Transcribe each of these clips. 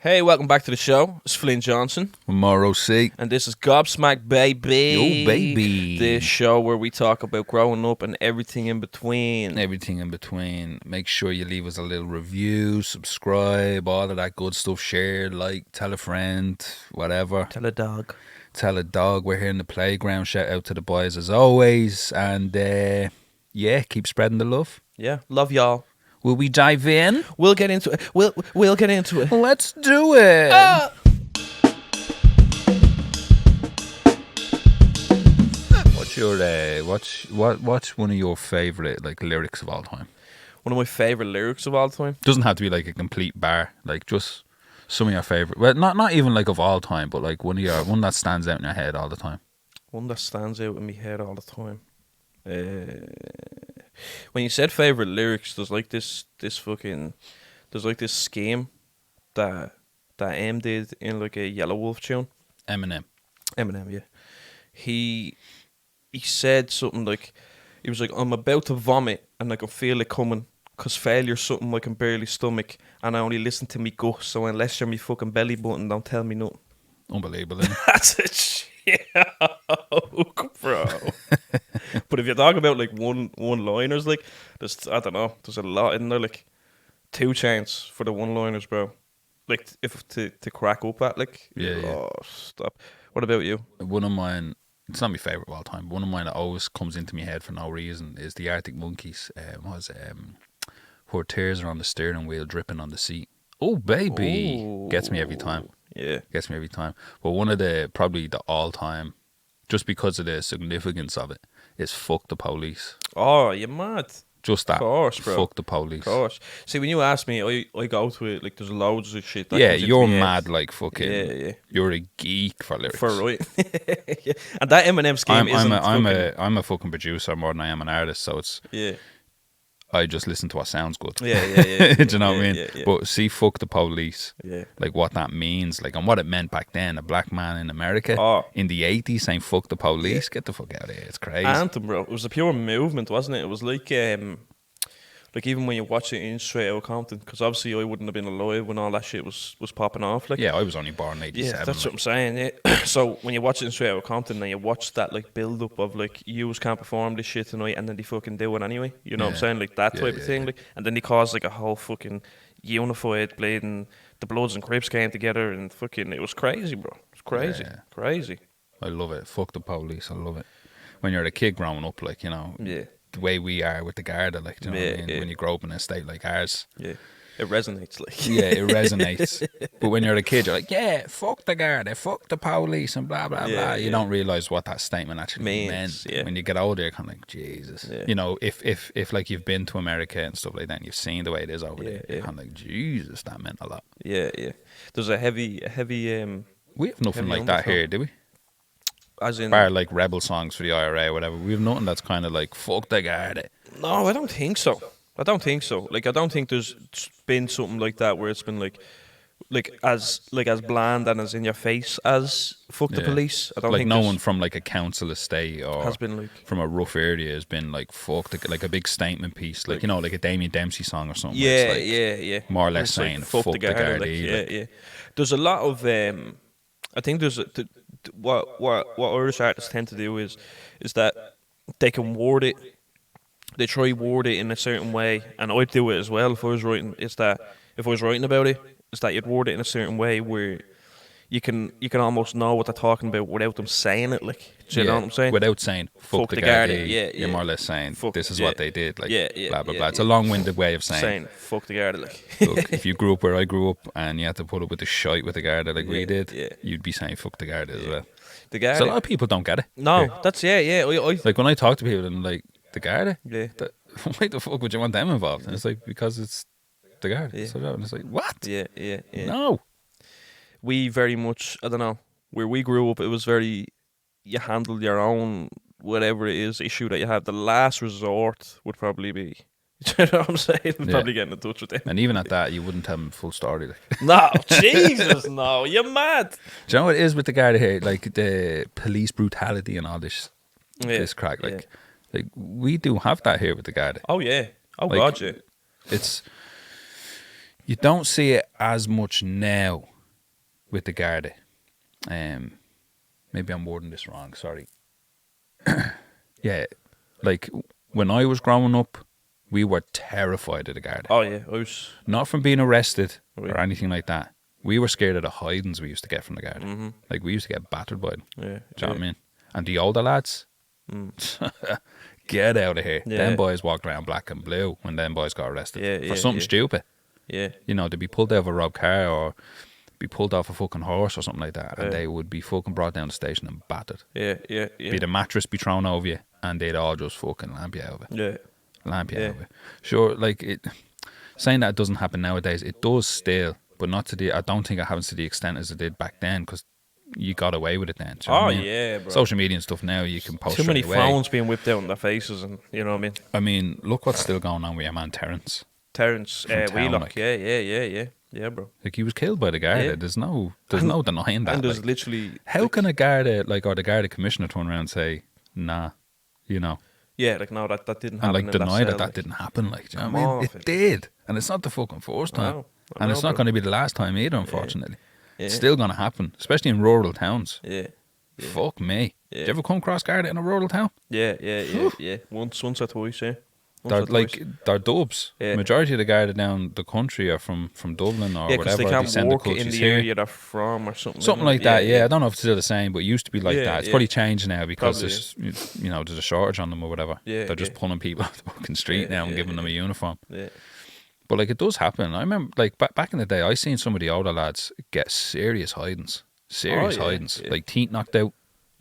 Hey, welcome back to the show. It's Flynn Johnson. Morrow C. And this is Gobsmack Baby. Yo, baby. The show where we talk about growing up and everything in between. Everything in between. Make sure you leave us a little review, subscribe, all of that good stuff. Share, like, tell a friend, whatever. Tell a dog. Tell a dog. We're here in the playground. Shout out to the boys as always. And, keep spreading the love. Yeah, love y'all. Will we dive in? We'll get into it. We'll get into it. Let's do it. What's your what's one of your favorite lyrics of all time? One of my favorite lyrics of all time. Doesn't have to be like a complete bar. Like just some of your favorite. Well, not even like of all time, but like one that stands out in your head all the time. One that stands out in my head all the time. When you said favorite lyrics, there's like this scheme that M did in like a Yellow Wolf tune. Eminem, yeah. He said something like, he was like, I'm about to vomit and I can feel it coming, 'cause failure's something I can barely stomach, and I only listen to me gut, so unless you're me fucking belly button, don't tell me nothing. Unbelievable, isn't it? That's a shit bro. But if you're talking about like one-liners, like there's a lot in there, like 2 Chainz for the one-liners, bro. Like if to crack up at, like, yeah. Stop. What about you? One of mine, it's not my favourite of all time, but one of mine that always comes into my head for no reason is the Arctic Monkeys. Her tears are on the steering wheel, dripping on the seat. Oh, baby. Ooh. Gets me every time. Yeah. Gets me every time. But one of probably the all-time, just because of the significance of it, is Fuck the Police. Oh, you're mad. Just that. Of course, bro. Fuck the Police. Of course. See, when you ask me, I go to it, like, there's loads of shit that yeah, comes into you're my head. mad, like, fucking... Yeah. You're a geek for lyrics. For right. Yeah. And that Eminem scheme I'm a fucking producer more than I am an artist, so it's... Yeah. I just listen to what sounds good. Yeah. Do you know what I mean? Yeah. But see, Fuck the Police, Yeah. like what that means, like, and what it meant back then, a black man in America in the 80s saying fuck the police, get the fuck out of here, it's crazy. Anthem, bro. It was a pure movement, wasn't it? It was like even when you watch it in Straight Outta Compton, because obviously I wouldn't have been alive when all that shit was popping off. Like, yeah, I was only born in 87. yeah, that's what I'm saying. Yeah. So when you watch it in Straight Outta Compton, and you watch that like build up of like, you can't perform this shit tonight, and then they fucking do it anyway. You know what I'm saying? Like that type of thing. Like, and then they caused like a whole fucking unified bleeding. The Bloods and Crips came together, and fucking, it was crazy, bro. It was crazy, crazy. I love it. Fuck the police. I love it. When you're a kid growing up, like, you know, the way we are with the Garda, like, do you know what I mean? When you grow up in a state like ours. Yeah. It resonates, like. Yeah, it resonates. But when you're a kid, you're like, yeah, fuck the Garda, fuck the police, and blah, blah, blah. You don't realise what that statement actually meant. Yeah. When you get older, you're kind of like, Jesus. Yeah. You know, if like you've been to America and stuff like that, and you've seen the way it is over there, you're kind of like, Jesus, that meant a lot. Yeah. There's a heavy we have nothing like that here, do we? As in, bar like rebel songs for the IRA or whatever. We have nothing that's kind of like fuck the Garda. No, I don't think so. Like, I don't think there's been something like that where it's been like as bland and as in your face as fuck the police. I don't like think no one from like a council estate or has been like from a rough area has been like fuck the, like a big statement piece, like, you know, like a Damien Dempsey song or something. Yeah, like yeah. More or less it's saying like, fuck the Garda. Like, yeah. There's a lot of I think there's what Irish artists tend to do is that they can word it. They try word it in a certain way, and I'd do it as well if I was writing. If I was writing about it, is that you'd word it in a certain way where you can almost know what they're talking about without them saying it. Like, do you know what I'm saying? Without saying fuck the Garda, you're more or less saying this is what they did. Like, blah blah blah. It's a long-winded way of saying fuck the Garda. Like, look, if you grew up where I grew up and you had to put up with the shite with the Garda like we did, you'd be saying fuck the Garda as well. The Garda. So a lot of people don't get it. No, that's I like when I talk to people and like, the Garda? Yeah. Why the fuck would you want them involved? And it's like, because it's the Garda. Yeah. So, and it's like, what? Yeah. No. We very much, I don't know, where we grew up, it was very, you handle your own, whatever it is, issue that you have. The last resort would probably be, do you know what I'm saying? Probably getting in touch with them. And even at that, you wouldn't tell them full story. Like. No, Jesus, no, you're mad. Do you know what it is with the Garda here? Like the police brutality and all this crack. Like, like we do have that here with the Garda. Oh, yeah. Oh, like, God, yeah. It's, you don't see it as much now with the Garda. Maybe I'm wording this wrong. Sorry. Yeah, like when I was growing up, we were terrified of the Garda. Oh yeah, I was. Not from being arrested Right. or anything like that. We were scared of the hidings we used to get from the Garda. Mm-hmm. Like we used to get battered by them. Yeah. Do you know what I mean? And the older lads, get out of here. Yeah. Them boys walked around black and blue when them boys got arrested Yeah, for something stupid. Yeah. You know, they'd be pulled out of a robbed car or be pulled off a fucking horse or something like that, and Yeah. they would be fucking brought down the station and battered. Yeah. Be the mattress be thrown over you, and they'd all just fucking lamp you out of it. Yeah. Lamp you Yeah. out of it. Sure, like it. Saying that it doesn't happen nowadays, it does still, but not to the. I don't think it happens to the extent as it did back then, because you got away with it then. Do you know Oh what I mean? yeah, bro. Social media and stuff now, you can post Too many straight away. phones being whipped out in their faces, and you know what I mean. I mean, look what's still going on with your man Terence. Terence From town, Wheelock. like. Yeah, bro. Like he was killed by the Garda. Yeah. There's no denying that. And there's like. literally How can a Garda, like, or the Garda commissioner turn around and say, nah, you know, no, that didn't and happen. like in deny cell, that didn't happen? Like, do you know Come what I mean? on, It fam. did, and it's not the fucking first time, No, I and know, it's not bro. going to be the last time either. Unfortunately, Yeah. it's still going to happen, especially in rural towns. Yeah. Fuck me. Yeah. Did you ever come across Garda in a rural town? Yeah. Once or twice, yeah. They're like they're dubs. Yeah. Majority of the Garda down the country are from Dublin or yeah, because whatever. they can't send the work in coaches the here. area they're from or something. Something like that, yeah. I don't know if it's still the same, but it used to be like Yeah, that. It's yeah. probably changed now because Probably, there's, you know, there's a shortage on them or whatever. Yeah, They're just yeah. pulling people off the fucking street Yeah, now and yeah, giving them a uniform. Yeah. But like it does happen. I remember like back in the day, I seen some of the older lads get serious hidings, yeah, hidings, yeah. like teeth knocked out,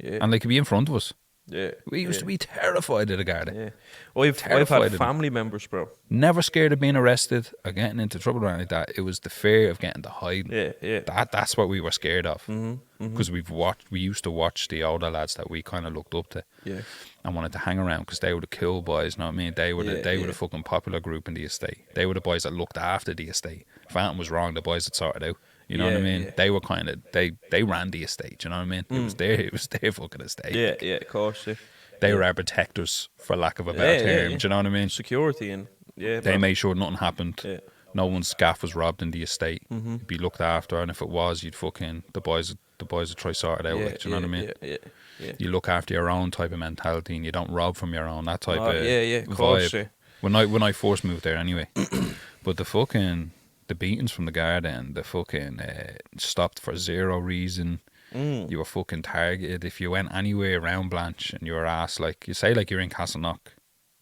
Yeah. and they could be in front of us. Yeah. We used to be terrified of the Garda. Yeah. I've Terrified had of them. family members, bro. Never scared of being arrested or getting into trouble or anything like that. It was the fear of getting to hide. Yeah. That's what we were scared of. Mm-hmm. Because we used to watch the older lads that we kind of looked up to Yeah. and wanted to hang around because they were the cool boys. You know what I mean? They were Yeah, the yeah. fucking popular group in the estate. They were the boys that looked after the estate. If anything was wrong, the boys that sorted out. You know what I Yeah, mean? yeah. They were kind of they ran the estate. You know what I mean? It was their fucking estate. Yeah, of course. Yeah. They were our protectors, for lack of a better term. Do you know what I mean? Security and They bro. made sure nothing happened. Yeah. No one's gaff was robbed in the estate. You'd be looked after, and if it was, you'd fucking the boys would try to sort it out. Yeah, like, do you know what I mean? Yeah. You look after your own type of mentality, and you don't rob from your own. That type of of course. vibe. When I first moved there, anyway. But the beatings from the Garda and the fucking stopped for zero reason. You were fucking targeted if you went anywhere around Blanche and you were asked, like, you say like you're in Castleknock.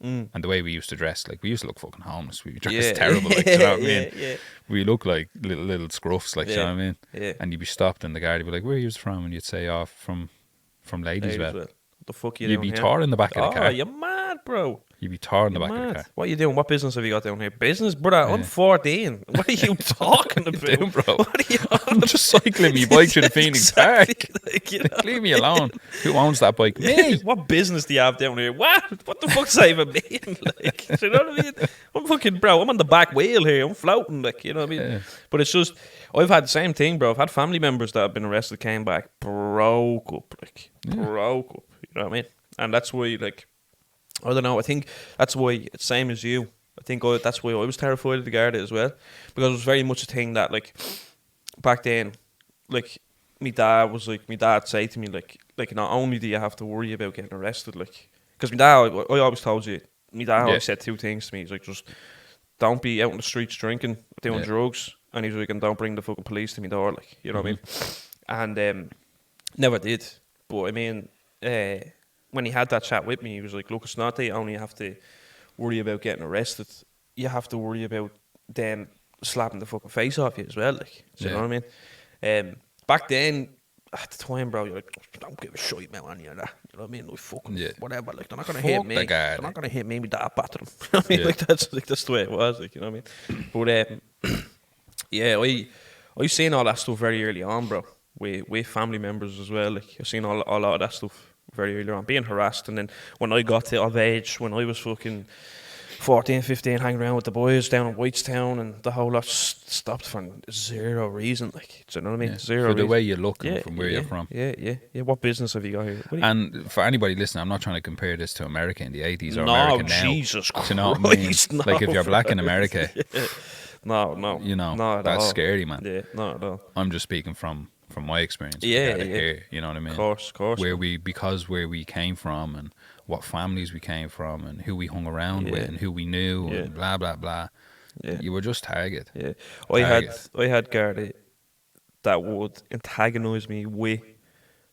And the way we used to dress, like we used to look fucking homeless. We dressed terrible, like, do you know what I mean? Yeah. We look like little scruffs, like, do you know what I mean? Yeah. And you'd be stopped and the guy would be like, "Where are you from?" And you'd say, "Oh, from Ladiesville." What the fuck you You'd doing be here? tore in the back of the car. You're mad, bro. You'd be tore in the You're back of the mad. car. What are you doing? What business have you got down here? Business, brother. I'm 14. What are you talking about, doing, bro? What are you I'm just cycling me bike to the Phoenix Exactly, Park. like, you know? Leave me alone. Who owns that bike? Me. What business do you have down here? What the fuck's that even mean? Like, do you know what I mean? I'm fucking, bro, I'm on the back wheel here. I'm floating, like, you know what I mean? Yeah. But it's just, I've had the same thing, bro. I've had family members that have been arrested, came back, broke up. You know what I mean? And that's why, like, I don't know, I think that's why it's same as you. I think that's why I was terrified of the Garda as well. Because it was very much a thing that, like, back then, like, my dad say to me, like, not only do you have to worry about getting arrested, like, because my dad, I always told you, my dad always said two things to me. He's like, just don't be out in the streets drinking, doing drugs, and he's like, and don't bring the fucking police to me door, like, you know what I mean? And never did. But I mean, when he had that chat with me, he was like, look, it's not that you only have to worry about getting arrested, you have to worry about them slapping the fucking face off you as well, like, do you know what I mean? Back then, at the time, bro, you're like, don't give a shit about any of that, you know what I mean? Like, fucking whatever, like, they're not gonna hit Fuck me, the Garda. they're not gonna hit me with that batter them. You know what I mean? Like, that's the way it was, like, you know what I mean? But I seen all that stuff very early on, bro, with family members as well. Like, I seen a lot of that stuff very early on, being harassed. And then when I got to of age, when I was fucking 14, 15, hanging around with the boys down in Whitestown, and the whole lot stopped for zero reason. Like, do you know what I mean? Yeah. Zero For reason. the way you look and from where you're from. Yeah. What business have you got here? And for anybody listening, I'm not trying to compare this to America in the 80s or No, America now. Jesus Do you know what I mean? Christ, no, Like, if you're black in America, No. you know, not at that's all. scary, man. Yeah, not at all. I'm just speaking from from my experience. Yeah, yeah. Here, you know what I mean? Of course. Where we came from and what families we came from and who we hung around with and who we knew and blah blah blah. Yeah. You were just target. Yeah. I had Garda that would antagonise me with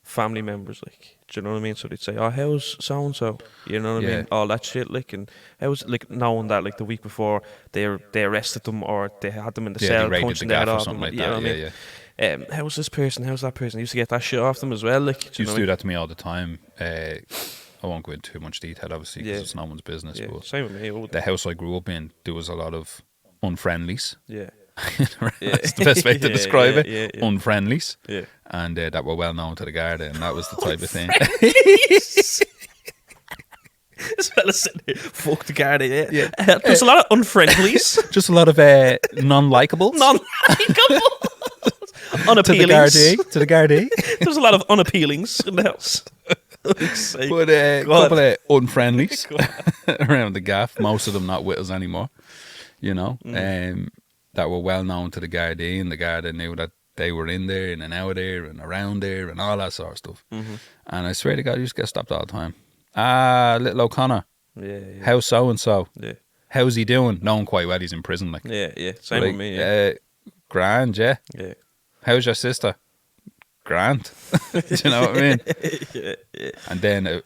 family members, like, do you know what I mean? So they'd say, "Oh, how's so and so?" You know what I mean? All that shit, like, and how's, like, knowing that, like, the week before they arrested them or they had them in the cell, they punching the their head gaff or off, something like you know that. what I mean? How's this person? How's that person? I used to get that shit off them as well, like. You used to do that to me all the time. I won't go into too much detail, obviously, because it's no one's business. Yeah, but same with me. the house I grew up in, there was a lot of unfriendlies. Yeah. That's the best way to describe it. Yeah. Unfriendlies. Yeah. And that were well known to the Garda, and that was the type of thing. This fella sitting here, fuck the Garda, yeah. There's a lot of unfriendlies. Just a lot of non-likables. Unappealings. To the Garda. There's a lot of unappealings in the house. But a couple of unfriendlies around the gaff, most of them not with us anymore, you know, that were well known to the Garda, and the Garda knew that they were in there and out there and around there and all that sort of stuff. And I swear to God, you just get stopped all the time. Little O'Connor. Yeah. How's so-and-so? Yeah. How's he doing? Knowing quite well he's in prison. Like. Yeah. Same with me, yeah. Grand, yeah. Yeah. How's your sister? Grand. Do you know what I mean? Yeah. And then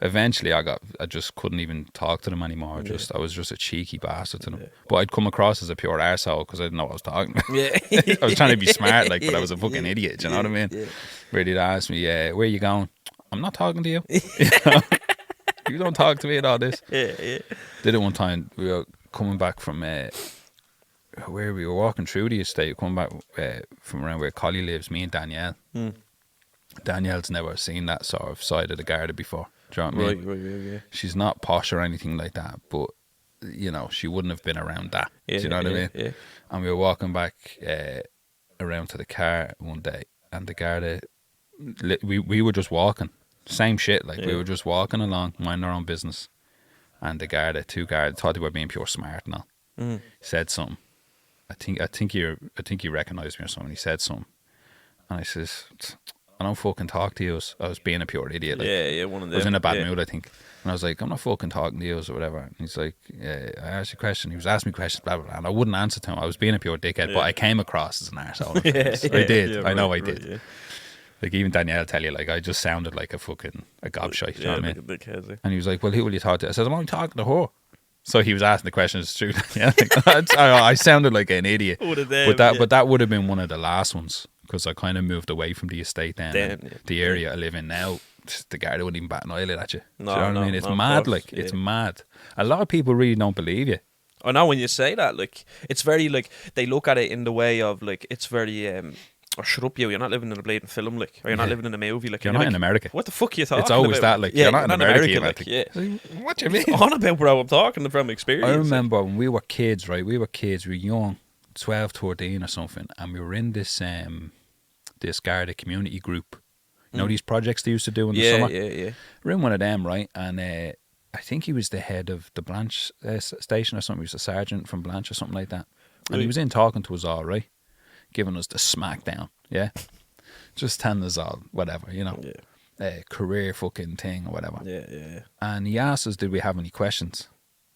eventually I just couldn't even talk to them anymore. I was just a cheeky bastard to them. Yeah. But I'd come across as a pure arsehole because I didn't know what I was talking about. Yeah. I was trying to be smart, like, but I was a fucking idiot. Do you know what I mean? Yeah. Where they'd ask me, where are you going? I'm not talking to you. You know? You don't talk to me and all this. Yeah. Did it one time. We were coming back from where we were walking through the estate, coming back from around where Collie lives, me and Danielle. Danielle's never seen that sort of side of the Garda before. Do you know what I mean? Right, yeah. She's not posh or anything like that, but, you know, she wouldn't have been around that. Yeah, do you know what I mean? Yeah. And we were walking back around to the car one day, and the Garda, we were just walking. Same shit, like, we were just walking along, minding our own business. And the Garda, two guards, thought they were being pure smart and all. Said something. I think he recognised me or something. He said something. And I says, I don't fucking talk to you. I was being a pure idiot. Like, Yeah, one of them. I was in a bad mood, I think. And I was like, I'm not fucking talking to you or whatever. And he's like, I asked you a question. He was asking me questions, blah, blah, blah. And I wouldn't answer to him. I was being a pure dickhead, but I came across as an arsehole. I did. Yeah, I know right, I did. Yeah. Like, even Danielle tell you, like, I just sounded like a gobshite, you know what I mean? Like And he was like, well, who will you talk to? I said, I'm only talking to her. So he was asking the questions through. Yeah, I sounded like an idiot. But that would have been one of the last ones, because I kind of moved away from the estate then. The area I live in now, the Garda wouldn't even bat an eyelid at you. No, do you know what I mean? It's mad, like, yeah. it's mad. A lot of people really don't believe you. I know when you say that, like, it's very, like, they look at it in the way of, like, it's very, oh, shut up, you're not living in a blatant film, like, or you're not living in a movie, like. You're not in America. What the fuck are you talking about? It's always that, like, you're not in America, like, yeah. What do you mean? On about, bro, I'm talking from experience. I remember when we were kids, right? We were young, 12, 13 or something, and we were in this Garda community group. You know these projects they used to do in the summer? Yeah. We're in one of them, right? And I think he was the head of the Blanche station or something. He was a sergeant from Blanche or something like that. And he was in talking to us all, right? Giving us the smackdown, yeah? Just telling us all, whatever, you know? Career fucking thing or whatever. Yeah. And he asked us, did we have any questions?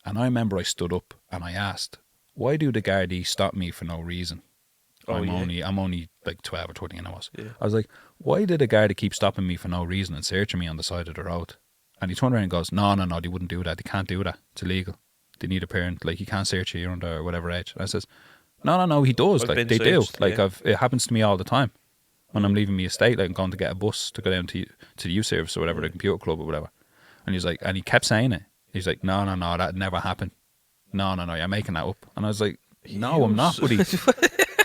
And I remember I stood up and I asked, why do the Gardaí stop me for no reason? I'm only like 12 or 13 I was. Yeah. I was like, why did the Garda keep stopping me for no reason and searching me on the side of the road? And he turned around and goes, no, they wouldn't do that. They can't do that. It's illegal. They need a parent. Like, you can't search you. You're under whatever age. And I says, no, he does. Like, they do. Like, it happens to me all the time. When I'm leaving my estate, like, I'm going to get a bus to go down to the youth service or whatever, the computer club or whatever. And he's like, and he kept saying it. He's like, no, that never happened. No, you're making that up. And I was like, no, I'm not, buddy.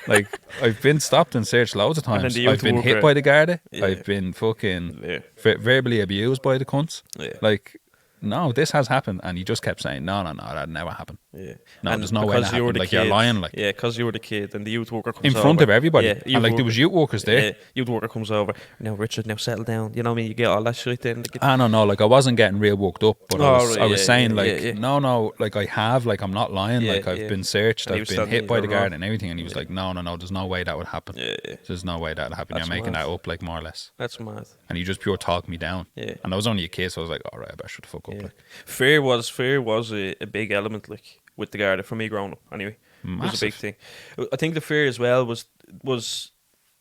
Like, I've been stopped and searched loads of times. I've been hit by the Garda. Yeah. I've been fucking verbally abused by the cunts. Yeah. Like, no, this has happened. And he just kept saying, no, that never happened. Yeah. No, And there's no way that because you were happened. the Like, kid, you're lying, like. Yeah, because you were the kid, and the youth worker comes In front over. of everybody. Yeah, And, like, there was youth workers there. Yeah, youth worker comes over. Now, Richard, now settle down. You know what I mean? You get all that shit then. Like, I don't know, like, I wasn't getting real worked up, but I was saying, like, no, like, I have, like, I'm not lying, like, I've been searched, And he I've was been hit telling by you the you're guard wrong. and everything, and he was like, no, there's no way that would happen. Yeah, yeah. There's no way that would happen. That's You're making mad. that up, like, more or less. That's mad. And he just pure talked me down. Yeah. And I was only a kid, so I was like, all right, I better shut the fuck up. Yeah. Like. Fear was a big element, like, with the Garda for me growing up. Anyway, it was a big thing. I think the fear as well was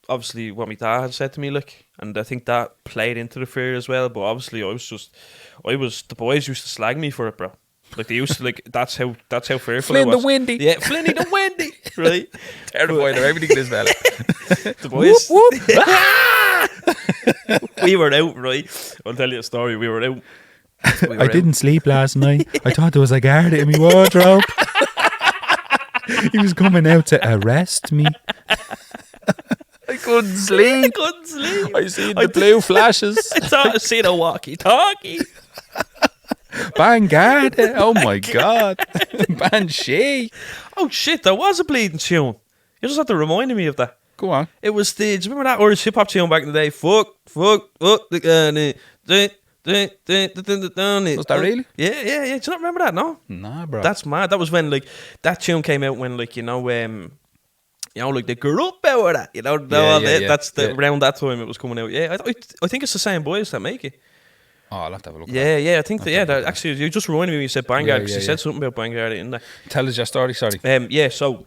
obviously what my dad had said to me, like, and I think that played into the fear as well. But obviously, the boys used to slag me for it, bro. Like, they used to, like, that's how fearful Flynn I was. the Windy. Yeah, Flinny the Windy, right? Terrified of everything this fella. The boys. Whoop, whoop. We were out, right? I'll tell you a story. We were out. I didn't sleep last night. I thought there was a guard in my wardrobe. He was coming out to arrest me. I couldn't sleep. I seen the blue flashes. I thought I seen a walkie-talkie. Bangard. Oh my God. Banshee. Oh shit, there was a bleeding tune. You just have to remind me of that. Go on. It was do you remember that Irish hip hop tune back in the day? Fuck, Was that really? Yeah. Do you not remember that? No. Nah, bro. That's mad. That was when, like, that tune came out when, like, like, they grew up out of that. Yeah. That's around that time it was coming out. Yeah, I think it's the same boys that make it. Oh, I'll have to have a look. Yeah, I think that actually you just reminded me when you said Vanguard, because you said something about Vanguard in there. Tell us your story, sorry. So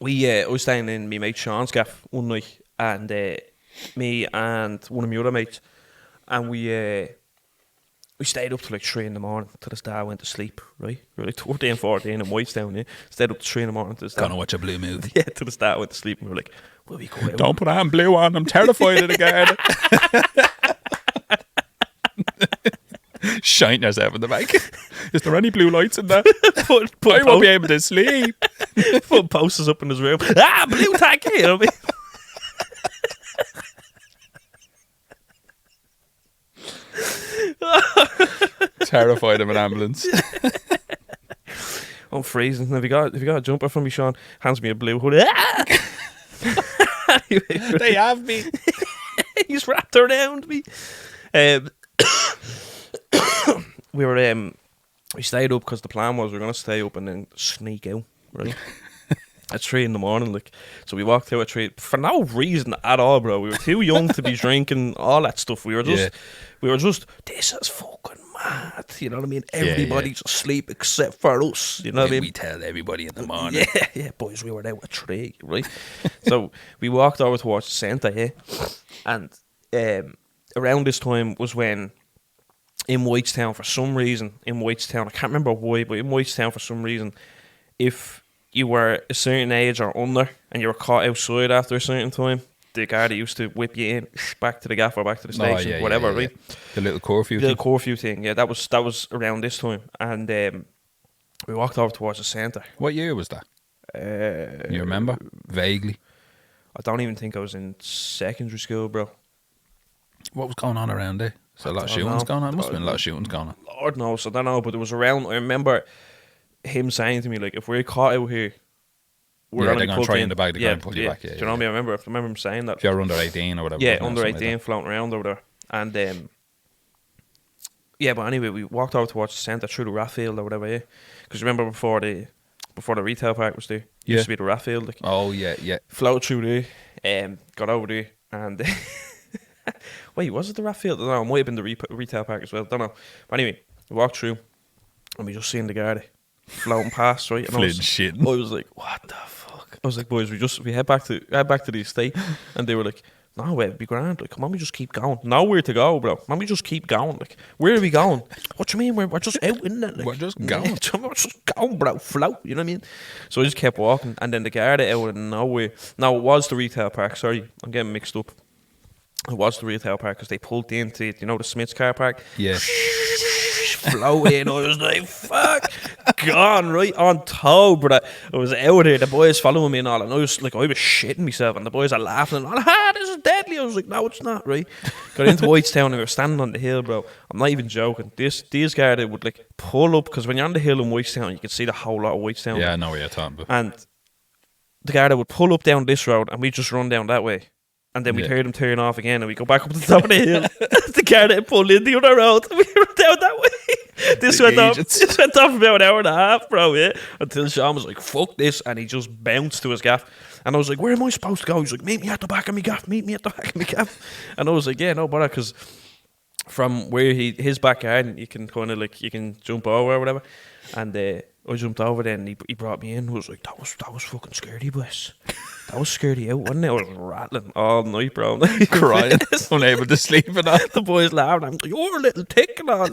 I was staying in my mate Sean's gaff one night, and me and one of my other mates, and we stayed up till like 3 in the morning till his dad went to sleep, right? We were like 13, 14 in Whitestown, yeah? Stayed up till 3 in the morning till his dad. Gonna watch a blue movie. Yeah, till his dad went to sleep, and we were like, will we go out? Don't put on blue on, I'm terrified of the guard. Shine yourself in the back. Is there any blue lights in there? I won't be able to sleep. Put posters up in his room. Blue tacky, you know what I mean? Terrified of an ambulance. I'm freezing. Have you got a jumper from me, Sean? Hands me a blue hoodie. They have me. He's wrapped around me. We stayed up because the plan was we were going to stay up and then sneak out, right? At 3 in the morning, like. So we walked out at 3 for no reason at all, bro. We were too young to be drinking all that stuff. We were just, this is fucking mad. You know what I mean? Everybody's asleep except for us. You know what I mean? We tell everybody in the morning. Yeah, boys, we were out at 3, right? So we walked over towards the centre, yeah? And around this time was when in Whitestown, for some reason, I can't remember why, but in Whitestown, for some reason, if you were a certain age or under and you were caught outside after a certain time, the Garda used to whip you in back to the gaff or back to the station, whatever, right? The little curfew thing. Yeah, that was around this time. And we walked over towards the centre. What year was that? You remember? Vaguely. I don't even think I was in secondary school, bro. What was going on around there? So a lot of shootings going on? There must have been a lot of shootings going on. Lord knows, I don't know, but it was around. I remember him saying to me, like, if we're caught out here, we're they're going to try in the bag, they're going to pull you back. Do you know what I mean? I remember him saying that. If you're under 18 or whatever. Yeah, under 18, floating around over there. And, but anyway, we walked over towards the centre through the Rathfield or whatever, yeah. Because remember before the retail park was there, used to be the Rathfield. Like, oh, yeah. Floated through there, got over there, and... Wait, was it the Rathfield? I don't know, it might have been the retail park as well, don't know. But anyway, we walked through, and we just seen the Garda floating past, right? And I was like, what the fuck? I was like, boys, we head back to the estate, and they were like, no, it'd be grand. Like, come on, we just keep going. Nowhere to go, bro. Man, we just keep going. Like, where are we going? What do you mean? We're just out, isn't it? Like, we're just going. We're just going, bro. Float. You know what I mean? So I just kept walking, and then the Garda out of nowhere. Now, it was the retail park. Sorry, I'm getting mixed up. It was the retail park because they pulled into it, the Smith's car park. Yeah. Floating. I was like, fuck. Gone right on toe, brother. I was out there, the boys following me and all, and I was shitting myself, and the boys are laughing and all, this is deadly. I I was like, no, it's not, right? Got into Whitestown and we were standing on the hill, bro. I'm not even joking. These Garda would like pull up, because when you're on the hill in Whitestown, you can see the whole lot of Whitestown. Yeah, I know what you're talking about. And the Garda would pull up down this road and we just run down that way. And then we'd hear them turn off again and we go back up to the top of the hill. The Garda would pull in the other road and we run down that way. This went off about an hour and a half, bro, yeah. Until Sean was like, fuck this, and he just bounced to his gaff. And I was like, where am I supposed to go? He was like, meet me at the back of me gaff, meet me at the back of me gaff. And I was like, yeah, no bother, because from where his backyard, you can kind of like, you can jump over or whatever. And I jumped over there and he brought me in. I was like, that was fucking scaredy, boys. That was scaredy out, wasn't it? I was rattling all night, bro. Crying, unable to sleep and all. The boys laughing. I'm like, you're a little tick and all.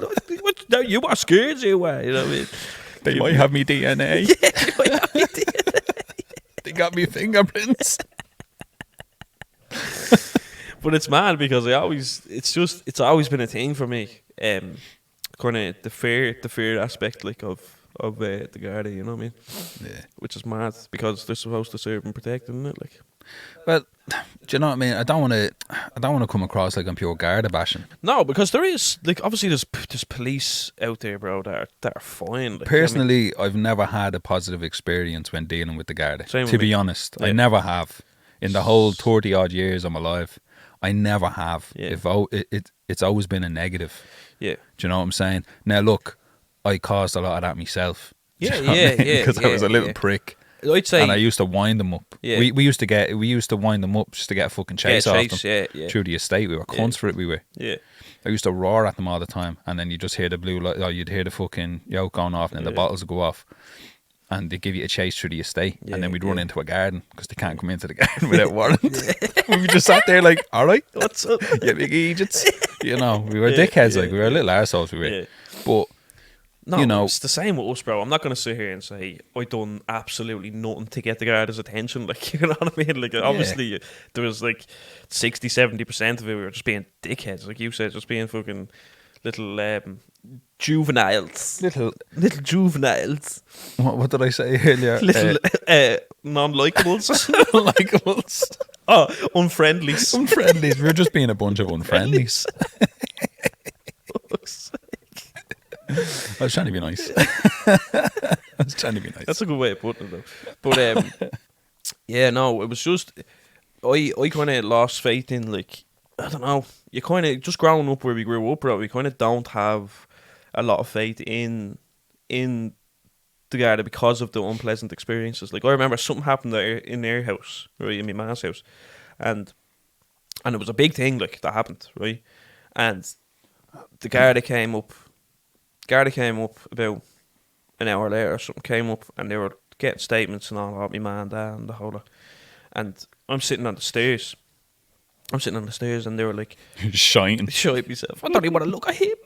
No, you are scared, you are. You know what I mean? They might have me DNA. Yeah, they might have me DNA. They got me fingerprints. But it's mad because it's always been a thing for me. Kind of the fear aspect, like of the Garda, you know what I mean? Yeah. Which is mad because they're supposed to serve and protect, isn't it? Like, well, do you know what I mean? I don't want to come across like I'm pure Garda bashing. no, because there is like obviously there's police out there, bro, that are fine. Like, Personally, I've never had a positive experience when dealing with the Garda. Same To with be me. honest, Yeah. I never have. In the whole 30 odd years of my life, I never have. Yeah. It's always been a negative. Yeah. Do you know what I'm saying? Now look, I caused a lot of that myself. Yeah, Do you know what I mean? yeah, Because I was a little yeah. prick. I'd say And I used to wind them up. Yeah. We used to wind them up just to get a fucking chase off them yeah. through the estate. We were cunts for it. We were. Yeah. I used to roar at them all the time, and then you just hear the blue light. Or you'd hear the fucking yoke going off, and then the bottles would go off, and they give you a chase through the estate, and then we'd run into a garden because they can't come into the garden without warrant. We just sat there like, all right, What's up? you big idiots. You know, we were dickheads, like we were little arseholes, we were. Yeah. But No, you know, it's the same with us, bro. I'm not going to sit here and say I done absolutely nothing to get the Garda's attention. Like, you know what I mean? Like, obviously, there was like 60-70% of it we were just being dickheads, like you said, just being fucking little juveniles. little Juveniles. what did I say earlier? Little non-likables. Likeables. Oh, unfriendlies. Unfriendlies. We were just being a bunch of unfriendlies. I was trying to be nice. That's a good way of putting it, though. But yeah, no, it was just I kind of lost faith in, like, I don't know. You kind of just growing up where we grew up, bro. We kind of don't have a lot of faith in the Garda because of the unpleasant experiences. Like, I remember something happened there in their house, right, in my ma's house, and it was a big thing, like, that happened, right, and the Garda came up. About an hour later or something, came up and they were getting statements and all about me ma and dad and the whole lot. And I'm sitting on the stairs and they were like, Shining. shite myself. I don't even want to look at him.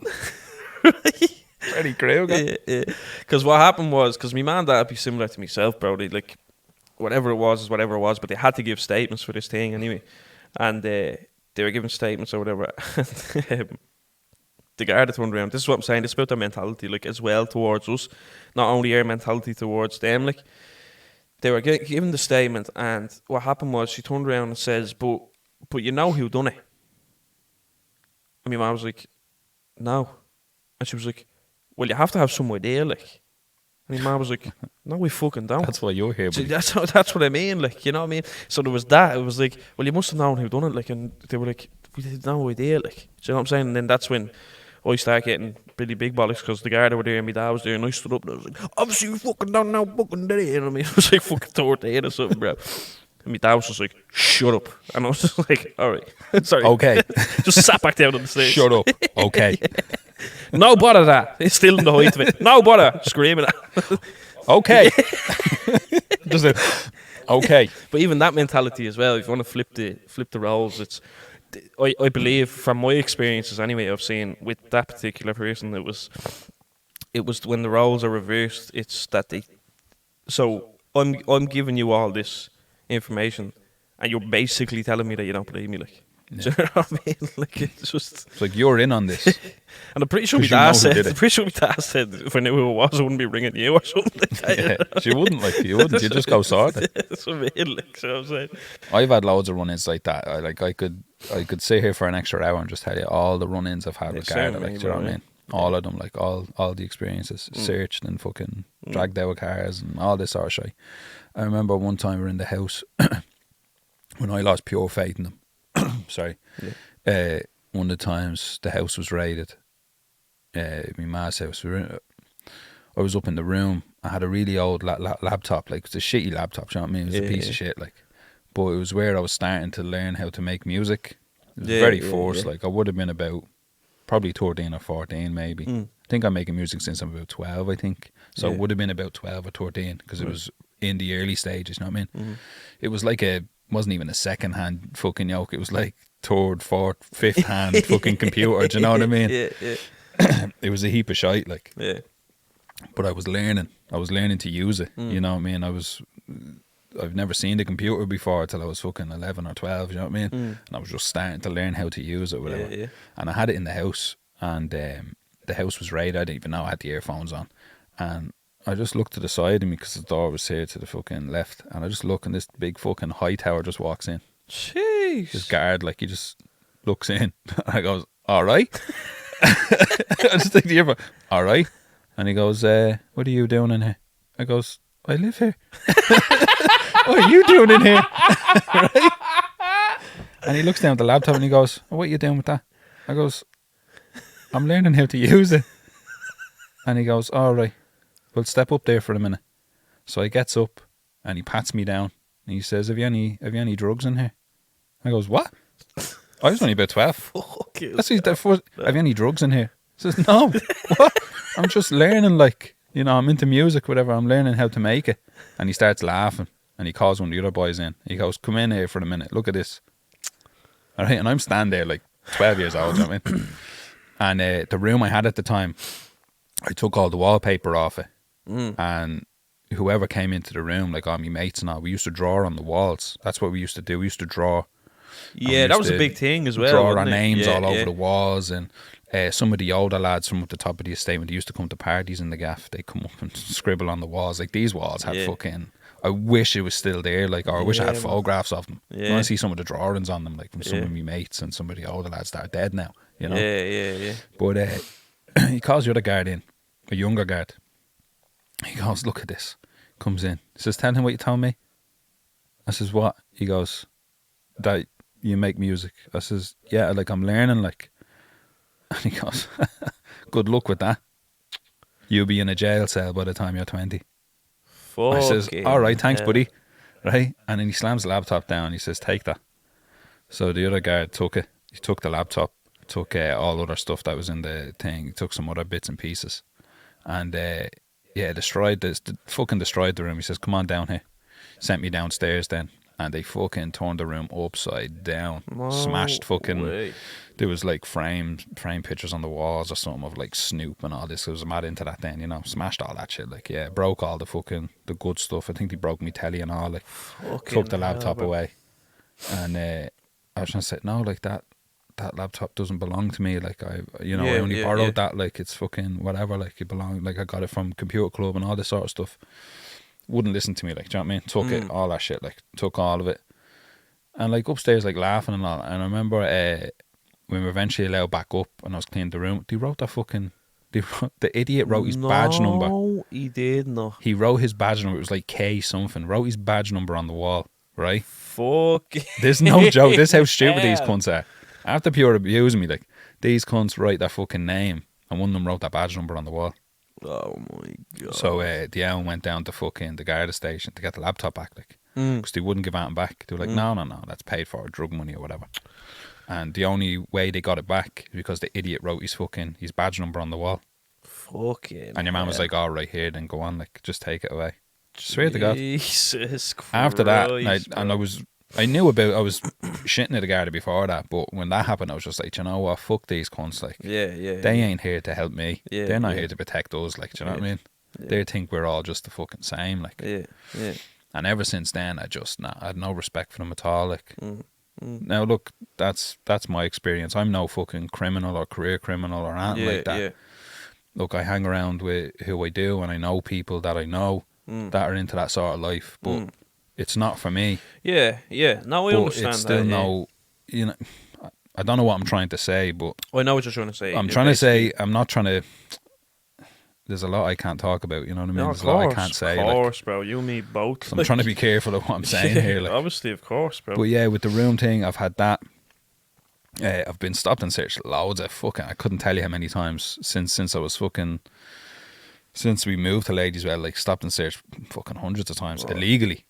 Freddy Krueger. Yeah. Because what happened was, because my ma and dad would be similar to myself, bro. They like, whatever it was is whatever it was, but they had to give statements for this thing anyway. And they were giving statements or whatever. The Garda turned around. This is what I'm saying. This is about their mentality, like, as well towards us. Not only our mentality towards them. Like, they were giving the statement, and what happened was she turned around and says, "But you know who done it?" And my mum was like, "No," and she was like, "Well, you have to have some idea, like." And my mum was like, "No, we fucking don't." That's why you're here. See, Buddy. that's what I mean, like, you know what I mean? So there was that. It was like, well, you must have known who done it, like, and they were like, we had no idea, like, do you know what I'm saying? And then that's when I started getting really big bollocks because the Garda were there and my dad was there, and I stood up and I was like, obviously you fucking don't know fucking did it, you know what I mean? It was like fucking 13 or something, bro. And my dad was just like, shut up. And I was just like, alright, sorry. Okay. Just sat back down on the stage. Shut up. Okay. No bother that. It's still in the height of it. No bother screaming at. Okay. Just a, okay. But even that mentality as well, if you want to flip the roles, it's, I believe from my experiences anyway, I've seen with that particular person, it was when the roles are reversed, it's that they, so I'm giving you all this information and you're basically telling me that you don't believe me, like. Do you know what I mean? Like, it's just... It's like, you're in on this. And I'm pretty sure my 'Cause you know dad who said, did it. I'm pretty sure my dad said if I knew who it was, I wouldn't be ringing you or something like that. you Yeah, know? you wouldn't, like, you wouldn't. You just go sort it. That's what I mean, like, so I'm saying. I've had loads of run-ins like that. I could sit here for an extra hour and just tell you all the run-ins I've had with same Garda, with like, me, do you know bro, what I yeah. mean? All of them, like, all the experiences. Searched and fucking dragged out of cars and all this sort of shit. I remember one time we were in the house when I lost pure faith in them. Sorry. Yeah. One of the times the house was raided. My ma's house. I was up in the room. I had a really old laptop, like, it's a shitty laptop, do you know what I mean? It was a piece of shit, like. But it was where I was starting to learn how to make music. It was very forced, like, I would have been about probably 13 or 14 maybe. I think I'm making music since I'm about 12, I think. So it would have been about 12 or 13 because it was in the early stages, you know what I mean? It was like wasn't even a second hand fucking yoke. It was like third, fourth, fifth hand fucking computer, do you know what I mean? Yeah. It was a heap of shite, like. Yeah. But I was learning to use it, you know what I mean? I've never seen the computer before till I was fucking 11 or 12, you know what I mean? And I was just starting to learn how to use it, whatever. Yeah. And I had it in the house, and the house was raided. I didn't even know I had the earphones on. And I just looked to the side of me because the door was here to the fucking left. And I just look, and this big fucking high tower just walks in. Jeez. This guard, like, he just looks in. I goes, all right. I just take the earphone, all right. And he goes, what are you doing in here? I goes, I live here. What are you doing in here? Right? And he looks down at the laptop and he goes, oh, what are you doing with that? I goes, I'm learning how to use it. And he goes, all right, well, step up there for a minute. So I gets up and he pats me down and he says, have you any drugs in here? I goes, what? I was only about 12. Fuck you. That's the first, have you any drugs in here? He says, no. What? I'm just learning, like, you know, I'm into music, whatever. I'm learning how to make it. And he starts laughing and he calls one of the other boys in. He goes, come in here for a minute. Look at this. All right. And I'm standing there like 12 years old, you know what I mean? And the room I had at the time, I took all the wallpaper off it. And whoever came into the room, like all my mates and all, we used to draw on the walls. That's what we used to do. We used to draw. Yeah, that was a big thing as well. Draw our wasn't it? names all over yeah. the walls. And some of the older lads from up the top of the estate, when they used to come to parties in the gaff, they'd come up and scribble on the walls. Like, these walls had fucking... I wish it was still there, like, or I wish I had photographs of them. Yeah. I want to see some of the drawings on them, like, from some of my mates and some of the older lads that are dead now, you know? Yeah. But he calls the other guard in, a younger guard. He goes, look at this. Comes in. He says, tell him what you told me. I says, what? He goes, that you make music. I says, yeah, like, I'm learning, like. And he goes, good luck with that. You'll be in a jail cell by the time you're 20. I says, all right, thanks, buddy. Right? And then he slams the laptop down. He says, take that. So the other guard took it. He took the laptop, took all other stuff that was in the thing. He took some other bits and pieces. And, fucking destroyed the room. He says, come on down here. Sent me downstairs then. And they fucking turned the room upside down. Smashed fucking... way. There was like frame pictures on the walls or something of like Snoop and all this. I was mad into that then, you know. Smashed all that shit. Like, yeah, broke all the good stuff. I think they broke me telly and all. Like, took the laptop away. And I was trying to say, no, like, that laptop doesn't belong to me. Like, I only borrowed that. Like, it's fucking whatever. Like, it belonged. Like, I got it from Computer Club and all this sort of stuff. Wouldn't listen to me, like, do you know what I mean? Took it, all that shit, like, took all of it. And, like, upstairs, like, laughing and all. And I remember when we were eventually allowed back up and I was cleaning the room, the idiot wrote his badge number. No, he did not. He wrote his badge number. It was like K something. Wrote his badge number on the wall, right? Fuck. There's no joke. This is how stupid these cunts are. After pure abusing me, like, these cunts write their fucking name and one of them wrote that badge number on the wall. Oh my god. So the Owen went down to fucking the Garda station to get the laptop back, like, because they wouldn't give it back. They were like, no, that's paid for, drug money or whatever. And the only way they got it back is because the idiot wrote his badge number on the wall. Fucking. And your man was like, all right, here, then go on, like, just take it away. Swear to God. Jesus Christ. After that, I knew I was shitting at the Garda before that, but when that happened, I was just like, you know what, fuck these cunts, like, they ain't here to help me. They're not here to protect us, like, do you know what I mean? They think we're all just the fucking same, like. Yeah. And ever since then, I had no respect for them at all, like. Now, look, That's my experience. I'm no fucking criminal or career criminal or anything like that. Yeah. Look, I hang around with who I do, and I know people that I know that are into that sort of life, but it's not for me. Yeah. No, I But understand it's still that. no, you know, I don't know what I'm trying to say, but I know what you're trying to say. I'm trying to say, I'm not trying to. There's a lot I can't talk about, you know what I mean? No, There's a lot I can't say. Of course, bro. You and me both. So I'm trying to be careful of what I'm saying here. Like. Obviously, of course, bro. But yeah, with the room thing, I've had that. I've been stopped and searched loads of fucking. I couldn't tell you how many times since I was fucking. Since we moved to Ladieswell, like stopped and searched fucking hundreds of times illegally.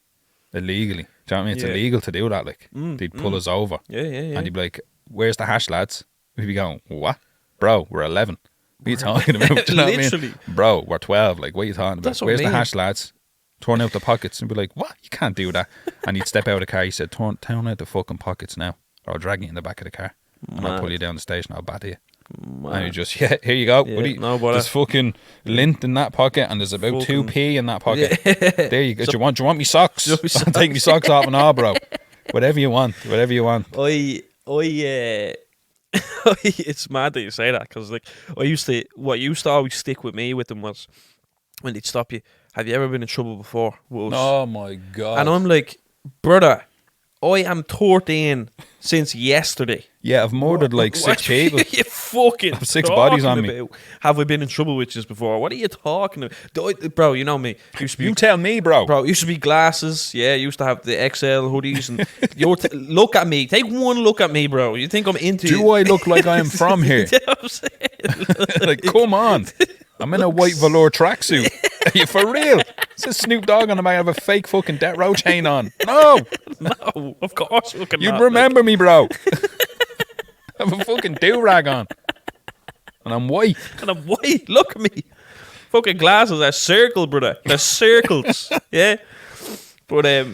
Do you know what I mean? It's illegal to do that. Like they'd pull us over. Yeah. And he'd be like, "Where's the hash, lads?" We'd be going, "What, bro? We're 11. What are you talking about?" Do you know what I mean? Bro, we're 12. Like, what are you talking about? That's what Where's I the mean. hash, lads? Turn out the pockets. And be like, "What? You can't do that." And he'd step out of the car. He said, "Turn out the fucking pockets now, or I'll drag you in the back of the car, and I'll pull you down the station. I'll batter you." And you just, here you go, buddy. No, but there's fucking lint in that pocket, and there's about Fucking- 2p in that pocket. Yeah. There you go. Do you want me socks? Do you want me I'll take me socks off and all, bro. Whatever you want. It's mad that you say that, because like what used to always stick with me with them was when they'd stop you. Have you ever been in trouble before? Oh my god. And I'm like, brother, I am 13 since yesterday. Yeah, I've murdered like What 6 people. are you fucking I've 6 bodies on me. about? Have I been in trouble with you before? What are you talking about? Bro, you know me. Used to be, You tell me, bro. bro, used to be glasses. Yeah, used to have the XL hoodies. And look at me. Take one look at me, bro. You think I'm into Do I look like I am from here? You know what I'm saying? Like, come on. I'm in a white velour tracksuit. Are you for real? It's a Snoop Dogg and I might have a fake fucking death row chain on. No. No, of course. Fucking You'd not, remember me, bro. I have a fucking do-rag on. And I'm white. And I'm white. Look at me. Fucking glasses are circle, brother. They're circles. Yeah. But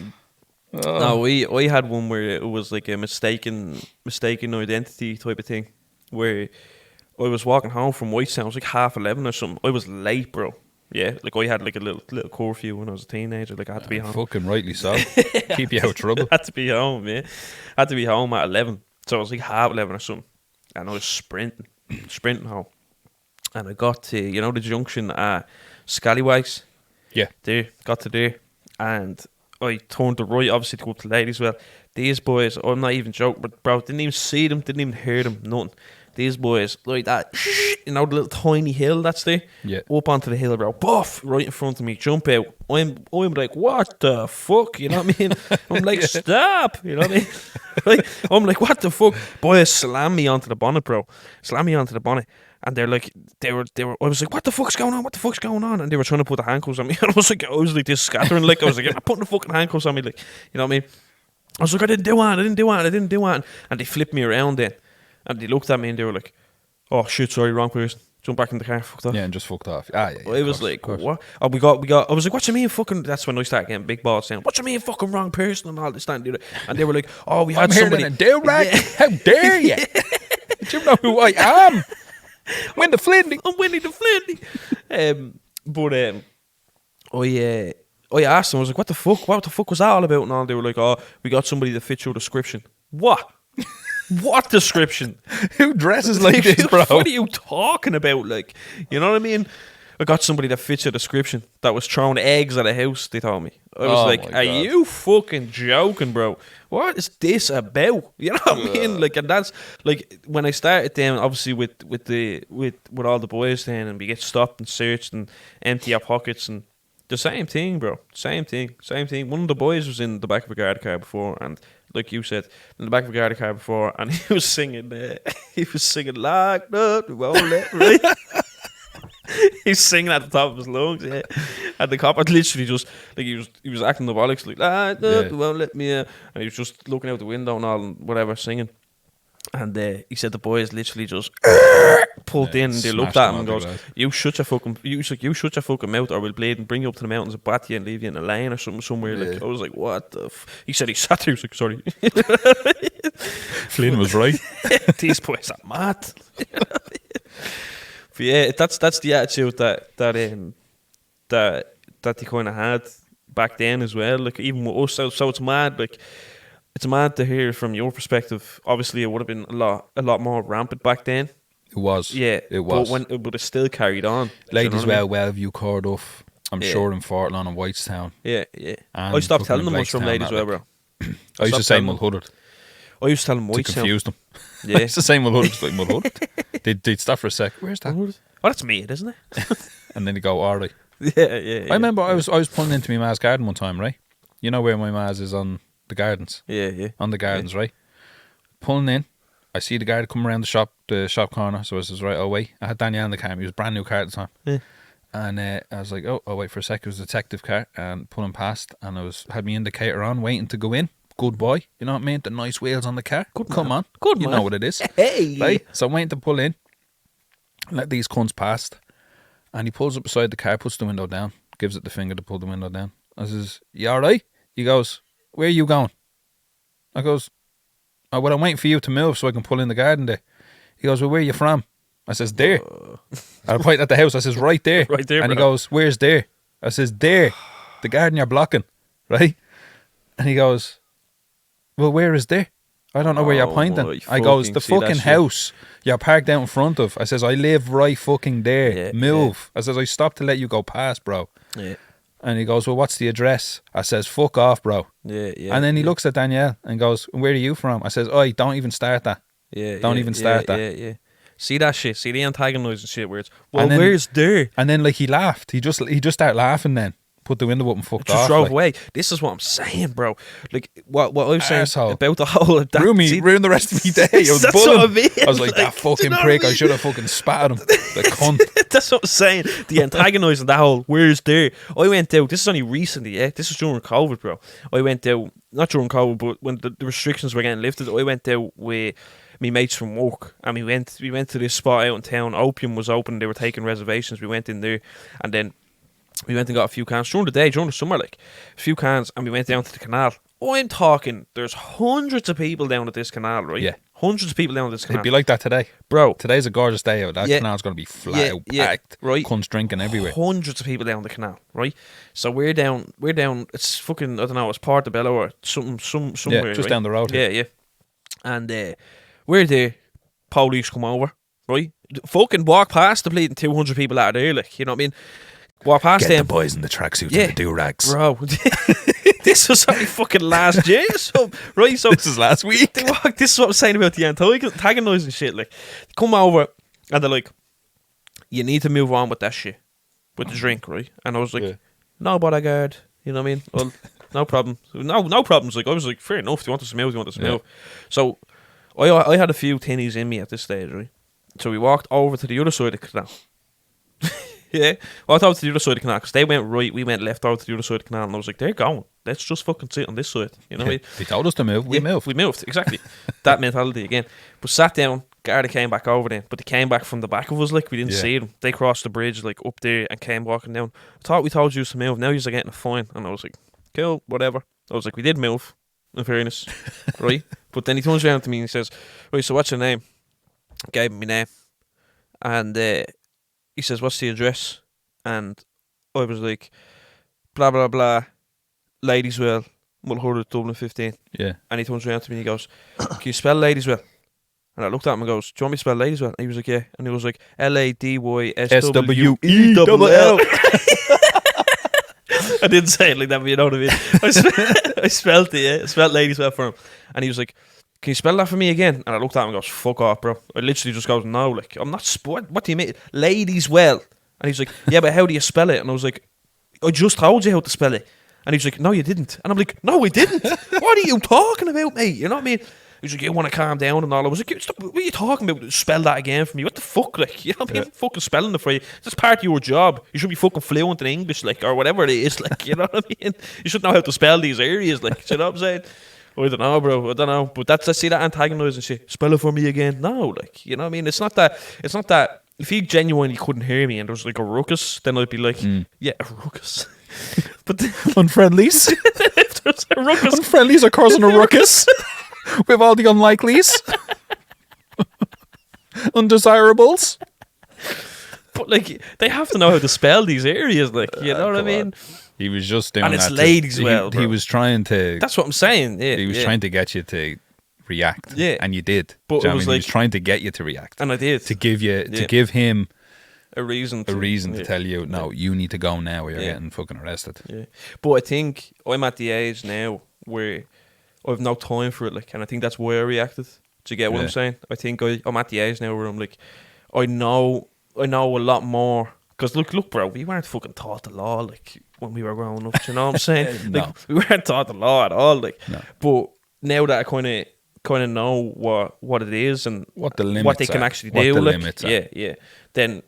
no, we had one where it was like a mistaken identity type of thing, where I was walking home from Whitestown. It was like 11:30 or something. I was late, bro. Yeah, like I had like a little curfew when I was a teenager. Like I had to be home. Fucking rightly so. Keep you out of trouble. Had to be home, yeah. Had to be home at 11. So it was like 11:30 or something. And I was sprinting home. And I got to, the junction at Scallywags. Yeah. There, got to there. And I turned to right, obviously, to go up to Ladieswell. These boys, I'm not even joking, but bro, didn't even see them, didn't even hear them, nothing. These boys, like that, the little tiny hill that's there. Yeah. Up onto the hill, bro. Buff, right in front of me, jump out. I'm like, what the fuck? You know what I mean? I'm like, stop. You know what I mean? Like, I'm like, what the fuck? Boys slam me onto the bonnet, bro. Slam me onto the bonnet. And they're like, they were. I was like, what the fuck's going on? What the fuck's going on? And they were trying to put the handcuffs on me. And I was like this scattering. Like, I was like, you're not putting the fucking handcuffs on me. Like, you know what I mean? I was like, I didn't do it. And they flipped me around then. And they looked at me and they were like, oh shit, sorry, wrong person. Jump back in the car, fucked off. Yeah, and just fucked off. Yeah, I was like, what? Oh, we got. I was like, what you mean fucking? That's when I started getting big balls saying, what you mean fucking wrong person and all this that and the other. And they were like, oh, we had I'm somebody. here in a do-rag? Yeah. How dare you? Do you know who I am? Winnie the Flinty. I'm Winnie the Flinty. I asked them, I was like, what the fuck was that all about? And all they were like, oh, we got somebody that fits your description. What? What description? Who dresses like this, bro? What are you talking about? Like, you know what I mean? I got somebody that fits your description that was throwing eggs at a house, they told me. I was like, are you fucking joking, bro? What is this about? You know what I mean? Like, and that's like when I started then, obviously with all the boys then, and we get stopped and searched and empty our pockets and the same thing, bro. Same thing. One of the boys was in the back of a Garda car before, and like you said, in the back of a Garda car before, and he was singing locked up, we won't let right. He's singing at the top of his lungs, yeah. And the cop had literally just like he was acting the bollocks, like locked up, we won't let me and he was just looking out the window and all and whatever, singing. And he said the boys literally just pulled in and they looked at him and goes, you shut your fucking mouth or we'll bleed and bring you up to the mountains and bat you and leave you in a lane or something somewhere. Like, I was like, what the he said he sat there, he was like, sorry. Flynn was right. These boys are mad. But yeah, that's the attitude that they kind of had back then as well. Like even with us, so it's mad. Like it's mad to hear from your perspective. Obviously, it would have been a lot more rampant back then. It was. Yeah, It was. but it still carried on. Ladies, you know Wellview, Cardiff. I'm sure in Fortlawn and Whitestown. Yeah, yeah. And I stopped fucking telling them much from Blakestown, ladies, that, well, like. bro. I used to say Mulhuddard I used to tell them to Whitestown. confuse them. Yeah. I used to say Mulhuddard, like Mulhuddard. They'd stop for a sec. Where's that? Oh, that's me, isn't it? And then they go, all right. Yeah. I remember I was pulling into my ma's garden one time, right? You know where my ma's is on the gardens? Yeah. On the gardens, right? Pulling in, I see the guy come around the shop corner, so I says, right, I'll wait. I had Danielle in the car, he was a brand new car at the time. Yeah. And I was like, oh, I'll wait for a sec. It was a detective car, and pulling past, and had my indicator on, waiting to go in. Good boy, you know what I mean? The nice wheels on the car. Come on. Good you man. know what it is. Hey! Right? So I'm waiting to pull in, let these cunts past, and he pulls up beside the car, puts the window down, gives it the finger to pull the window down. I says, you alright? He goes, where are you going? I goes, oh, well, I'm waiting for you to move so I can pull in the garden there. He goes, well, where are you from? I says, there. I point at the house. I says, right there. Right there, And he bro. goes, where's there? I says, there. The garden you're blocking. Right? And he goes, well, where is there? I don't know where you're pointing. my I goes, fucking the see that fucking shit. house you're parked out in front of. I says, I live right fucking there. Yeah, Move. I says, I stopped to let you go past, bro. Yeah. And he goes, well, what's the address? I says, fuck off, bro. Yeah. And then he looks at Danielle and goes, where are you from? I says, oi, don't even start that. Yeah. Don't even start that. Yeah. See that shit? See the antagonising shit where it's, well, And then- where's there? And then, like, he laughed. He just started laughing then. Put the window up and fucked Just off. drove like. away. This is what I'm saying, bro. Like, what I was saying Arsehole. about the whole of that. Ruined the rest of my day. I was That's bullying. what I mean. I was like, that Like, fucking do you know prick. what I I mean? should have fucking spat at him. The cunt. That's what I'm saying. The antagonising that whole where's there. I went out. This is only recently. Yeah, this was during COVID, bro. I went out not during COVID, but when the restrictions were getting lifted. I went out with me mates from work, and we went to this spot out in town. Opium was open. They were taking reservations. We went in there, and then we went and got a few cans during the day, during the summer, like a few cans, and we went down to the canal. Oh, I'm talking. There's hundreds of people down at this canal, right? Yeah. Hundreds of people down at this canal, It'd be like that today. bro. Today's a gorgeous day out. That Yeah. canal's going to be flat out, Yeah, packed. right. Cunts drinking everywhere. Hundreds of people down the canal, right? So we're down. It's fucking, I don't know. It's Portobello or somewhere. Yeah, just right? down the road here. Yeah. And we're there. Police come over, right? Fucking walk past the bleeding 200 people out there, like, you know what I mean? Walk past them, boys in the tracksuits Yeah. and the do-rags. bro. This was only fucking last year, so right? So This is last week. they walk. This is what I'm saying about the antagonising shit. Like, they come over and they're like, "You need to move on with that shit, with the drink, right?" And I was like, Yeah. "No, bodyguard." You know what I mean? Well, no problem. No problems. Like, I was like, fair enough. Do you want us to move? Do you want us to Yeah. move? So I had a few tinnies in me at this stage, right? So we walked over to the other side of the canal. Yeah, walked over to the other side of the canal because they went right, we went left over to the other side of the canal, and I was like, they're going. Let's just fucking sit on this side. You know what I mean? They told us to move. We moved. We moved, exactly. That mentality again. But sat down, Garda came back over then, but they came back from the back of us, like, we didn't Yeah. see them. They crossed the bridge, like, up there and came walking down. I thought we told you to move, now you're getting a fine. And I was like, cool, whatever. I was like, we did move, in fairness, right? But then he turns around to me and he says, right, so what's your name? Gave him my name. And he says, what's the address? And I was like, blah, blah, blah, Ladieswell, Mulhuddard, Dublin 15. Yeah. And he turns around to me and he goes, can you spell Ladieswell? And I looked at him and goes, do you want me to spell Ladieswell? And he was like, yeah. And he was like, LADYSWELL. I didn't say it like that, but you know what I mean. I spelled it, yeah. I spelled Ladieswell for him. And he was like, can you spell that for me again? And I looked at him and goes, fuck off, bro. I literally just goes, no, like, I'm not, what do you mean? Ladieswell. And he's like, yeah, but how do you spell it? And I was like, I just told you how to spell it. And he's like, no, you didn't. And I'm like, no, I didn't. What are you talking about, mate? You know what I mean? He's like, you want to calm down and all. I was like, stop, what are you talking about? Spell that again for me. What the fuck, like? You know what I mean? I'm fucking spelling it for you. That's part of your job. You should be fucking fluent in English, like, or whatever it is, like, you know what I mean? You should know how to spell these areas, like, you know what I'm saying? I don't know, bro. I don't know. But I see that antagonising shit. Spell it for me again. No, like, you know what I mean? It's not that. If he genuinely couldn't hear me and there was like a ruckus, then I'd be like, yeah, a ruckus. But then, Unfriendlies. if there's a ruckus, Unfriendlies are causing a ruckus. With all the unlikelies. Undesirables. but like, they have to know how to spell these areas, like, you know what I come mean? on. He was just doing And it's that. ladies as well, He bro. was trying to. That's what I'm saying. Yeah, He was trying to get you to react. Yeah. And you did. But Do you know it what was I mean? He like- was trying to get you to react. and I did. To give you, Yeah. to give him a reason to tell you, no, you need to go now or you're Yeah. getting fucking arrested. Yeah. But I think I'm at the age now where I've no time for it, like, and I think that's why I reacted. Do you get what Yeah. I'm saying? I think I'm at the age now where I'm like, I know a lot more. Because look, bro, we weren't fucking taught the law like when we were growing up. Do you know what I'm saying? No. Like, we weren't taught the law at all. Like, No. but now that I kind of know what it is and What the limits what they can are. actually What do, the like, limits are. yeah, then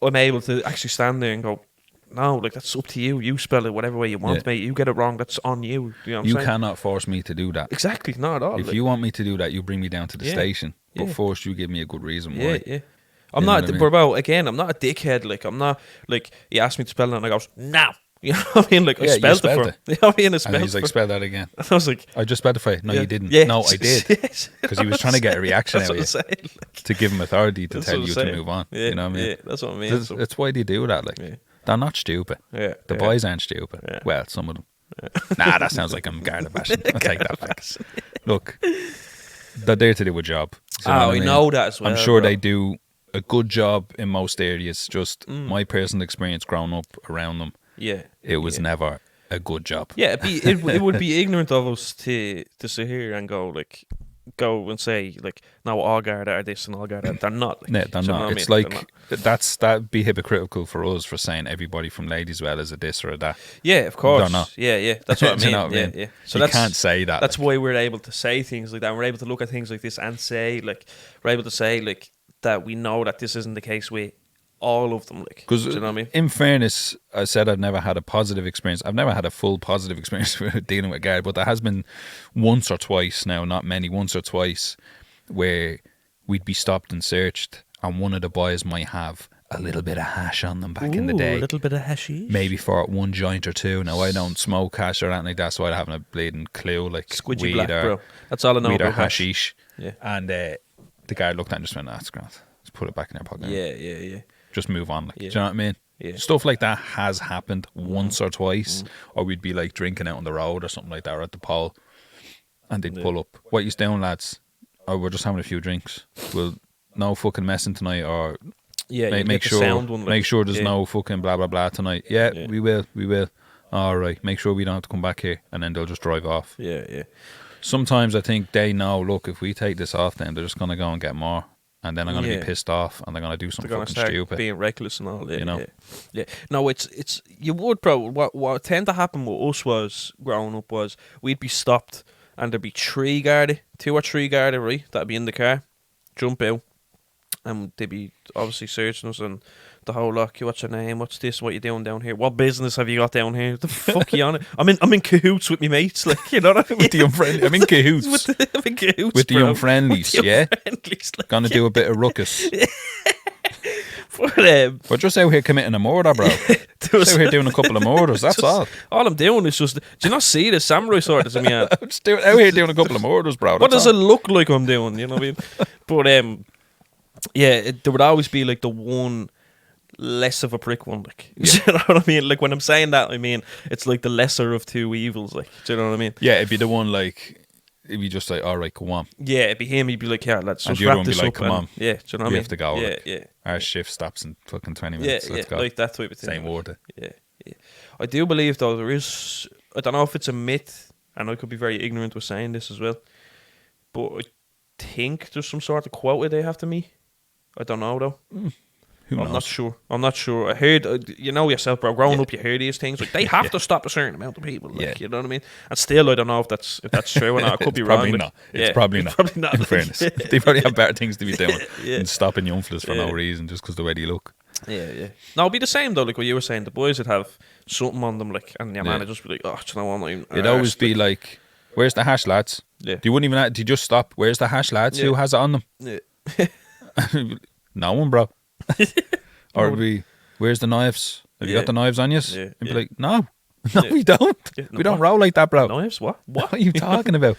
I'm able to actually stand there and go, no, like, that's up to you. You spell it whatever way you want, Yeah. mate. You get it wrong, that's on you. You know what I'm You saying? cannot force me to do that. Exactly, not at all. If like, you want me to do that, you bring me down to the Yeah. station. But Yeah. first, you give me a good reason yeah, why. yeah. I'm You know not, what I mean? but about, again, I'm not a dickhead. Like, I'm not, like, he asked me to spell it and I goes, no. You know what I mean? Like, I Yeah, you spelled it spelled for him. it. You know what I mean? I And spelled he's like, it for spell that again. I was like, I just spelled it for you. No, yeah. you didn't. Yeah. No, I did. Yes. Because he was trying to get a reaction That's out of what you I'm saying. Like, to give him authority to that's tell what I'm you to saying. move on. Yeah, You know what I mean? Yeah, that's what I mean. So, That's why they do that. Like, Yeah. they're not stupid. yeah, The yeah. boys aren't stupid. Yeah. Well, some of them. Nah, that sounds like I'm Garda bashing. I'll take that back. Look, they're there to do a job. You know Oh, what we I mean? know that as well. I'm sure bro. they do a good job in most areas. Just Mm. my personal experience growing up around them, Yeah. it was never a good job. Yeah, it would be ignorant of us to sit here and go and say, like, no, all Garda are this and all Garda they're not. Like, No, they're do you know not. what I It's mean? like that'd be hypocritical for us for saying everybody from Ladies Well is a this or a that. Yeah, of course. They're not. Yeah, that's what I Do mean. you know what I mean? Yeah. So you that's, can't say that. That's like. why we're able to say things like that. We're able to look at things like this and say, like, we're able to say, like, that we know that this isn't the case with all of them. Like, do Because you know what I mean? in fairness, I said I've never had a positive experience. I've never had a full positive experience with dealing with Garda, but there has been once or twice now, not many, once or twice, where we'd be stopped and searched, and one of the boys might have a little bit of hash on them back in the day. A little bit of hashish. Maybe for one joint or two. Now, I don't smoke hash or anything like that, so I haven't a bleeding clue, like Squidgy weed black, or, bro. That's all I know weed or about hash. hashish. Yeah. And the guy looked at it and just went, that's grand. Just put it back in their pocket. Yeah. Just move on. Like, Yeah. do you know what I mean? Yeah. Stuff like that has happened once or twice, or we'd be like drinking out on the road or something like that, or at the pole, and they'd pull up. What you doing, lads? Oh, we're just having a few drinks. Well, no fucking messing tonight, or Yeah, you make get the sure sound one, like, make sure there's yeah. no fucking blah blah blah tonight. Yeah, Yeah. we will. All right, make sure we don't have to come back here, and then they'll just drive off. Yeah. Sometimes I think they know. Look, if we take this off, then they're just gonna go and get more, and then they're gonna Yeah. be pissed off, and they're gonna do They're something gonna fucking start stupid. being reckless and all. Yeah, You know? Yeah. No, it's you would, bro. What tend to happen with us was growing up was we'd be stopped and there'd be two or three Garda, right? That'd be in the car, jump out, and they'd be obviously searching us and the whole lot. What's your name? What's this? What you doing down here? What business have you got down here? The fuck you on it? I'm in cahoots with me mates, like, you know what I mean? With the unfriendly, I'm in cahoots I'm in cahoots with the bro. unfriendlies. With the Yeah, unfriendlies, like, gonna do a bit of ruckus. but, We're just out here committing a murder, bro. Just out here doing a couple of murders. That's all. All I'm doing is just. Do you not see the samurai sword that's in my hand? Just out here doing a couple of murders, bro. What That's does it all. look like I'm doing? You know what I mean? But yeah, there would always be like the one less of a prick one. Like, do you know what I mean? Like when I'm saying that, I mean it's like the lesser of two evils. Like, do you know what I mean? Yeah, it'd be the one like it'd be just like, all right, come on. Yeah, it'd be him. He'd be like, yeah, let's And just the other wrap one be this like, up. come and- on. Yeah, do you know what I We mean? have to go, Yeah, like, yeah. Our shift stops in fucking 20 Yeah, minutes. Let's go. like that type of thing. Same order. Yeah. I do believe though there is. I don't know if it's a myth, and I could be very ignorant with saying this as well, but I think there's some sort of quota they have to meet. I don't know though. Who knows? I'm not sure. I heard, you know yourself, bro. Growing up, you hear these things like they have to stop a certain amount of people. Like, Yeah. you know what I mean? And still, I don't know if that's true or not. I could be wrong. Probably like, not. It's yeah, probably not. Probably not. In fairness, they probably have better things to be doing Yeah. than stopping young fellas for no Yeah. reason just because the way they look. Yeah. No, it'd be the same though. Like what you were saying, the boys would have something on them, like, and your man Yeah. would just be like, "Oh, do you know what? I'm not even It'd always arsed." be like, "Where's the hash, lads?" Yeah. Do you wouldn't even? Do you just stop? Where's the hash, lads? Yeah. Who has it on them? Yeah. No one, bro. Or it'd be, where's the knives? Have you Yeah. got the knives on you? Yeah, It'd be yeah. like, no, Yeah. we don't. Yeah, no, We don't what? roll like that, bro. Knives? What? What are you talking about?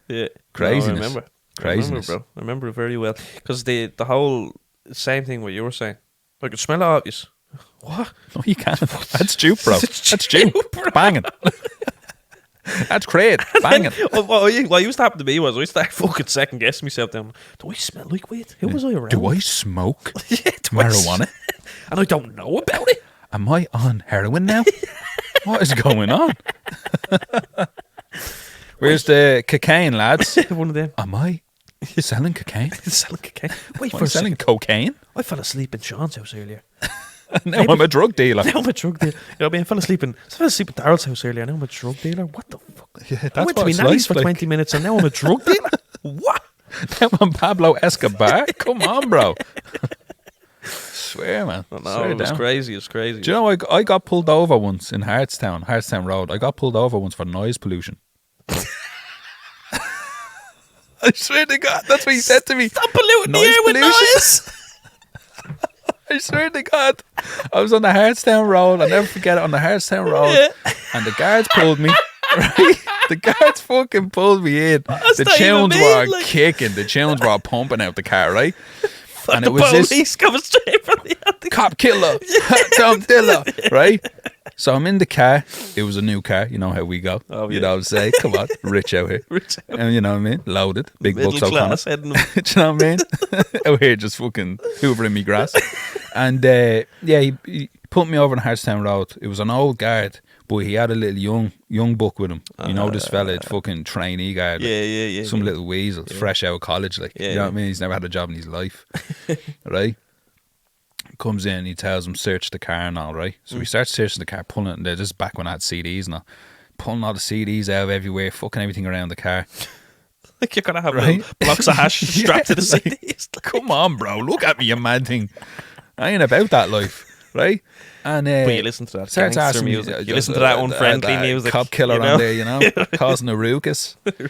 Yeah. Craziness. No, I remember. Craziness. I remember, bro. I remember it very well. Because the whole same thing what you were saying. I could smell it obvious. What? No, you can't. That's dupe, bro. That's That's dupe. bro. Banging. That's great. Banging. What used to happen to me was I started fucking second guessing myself. Then, do I smell like weed? Who was I around? Do I smoke Yeah, do I marijuana? and I don't know about it. Am I on heroin now? What is going on? Where's the cocaine, lads? One of them. Am I selling cocaine? Selling cocaine. Wait Am for I a selling second. cocaine? I fell asleep in Sean's house earlier. Now I'm a drug dealer. Now I'm a drug dealer. You know what I mean? I fell asleep in Daryl's house earlier. Now I'm a drug dealer. What the fuck? Yeah, I that's went to what my it's nanny's like. for 20 minutes and now I'm a drug dealer? What? Now I'm Pablo Escobar. Come on, bro. Swear, man. No, Swear it was down. crazy. It was crazy. Do you know I got pulled over once in Hartstown Road. I got pulled over once for noise pollution. I swear to God, that's what he said to me. Stop polluting the Noise air with pollution. noise. I swear to God, I was on the Hartstown Road. I'll never forget it. On the Hartstown Road, Yeah. and the guards pulled me. Right, the guards fucking pulled me in. That's The not even tunes me, were like- kicking. The tunes were pumping out the car. Right, and the it was this police coming straight from the other. cop killer, Tom Dilla, right? So I'm in the car. It was a new car. You know how we go. Oh, You yeah. know what I'm saying? Come on, rich out here. Rich out. And you know what I mean? Loaded. Big Middle bucks out on class it. heading. Do you know what I mean? Out here just fucking hoovering me grass. And yeah, he put me over on Hartstown Road. It was an old guard, but he had a little young buck with him. You know this fella, fucking trainee guard. like, Yeah. Some little weasel, fresh out of college. Like, Yeah, you know what yeah. I mean? He's never had a job in his life. Right? Comes in, he tells him search the car and all, right? So we start searching the car, pulling it. This is back when I had CDs and all. Pulling all the CDs out everywhere, fucking everything around the car. Like you're gonna have Right? little blocks of hash strapped to the like- CDs. Come on, bro. Look at me, you mad thing. I ain't about that life, right? And But you listen to that starts gangster asking me, music. You just, listen to that unfriendly that music. Cop killer you know? on there, you know, causing a ruckus. Are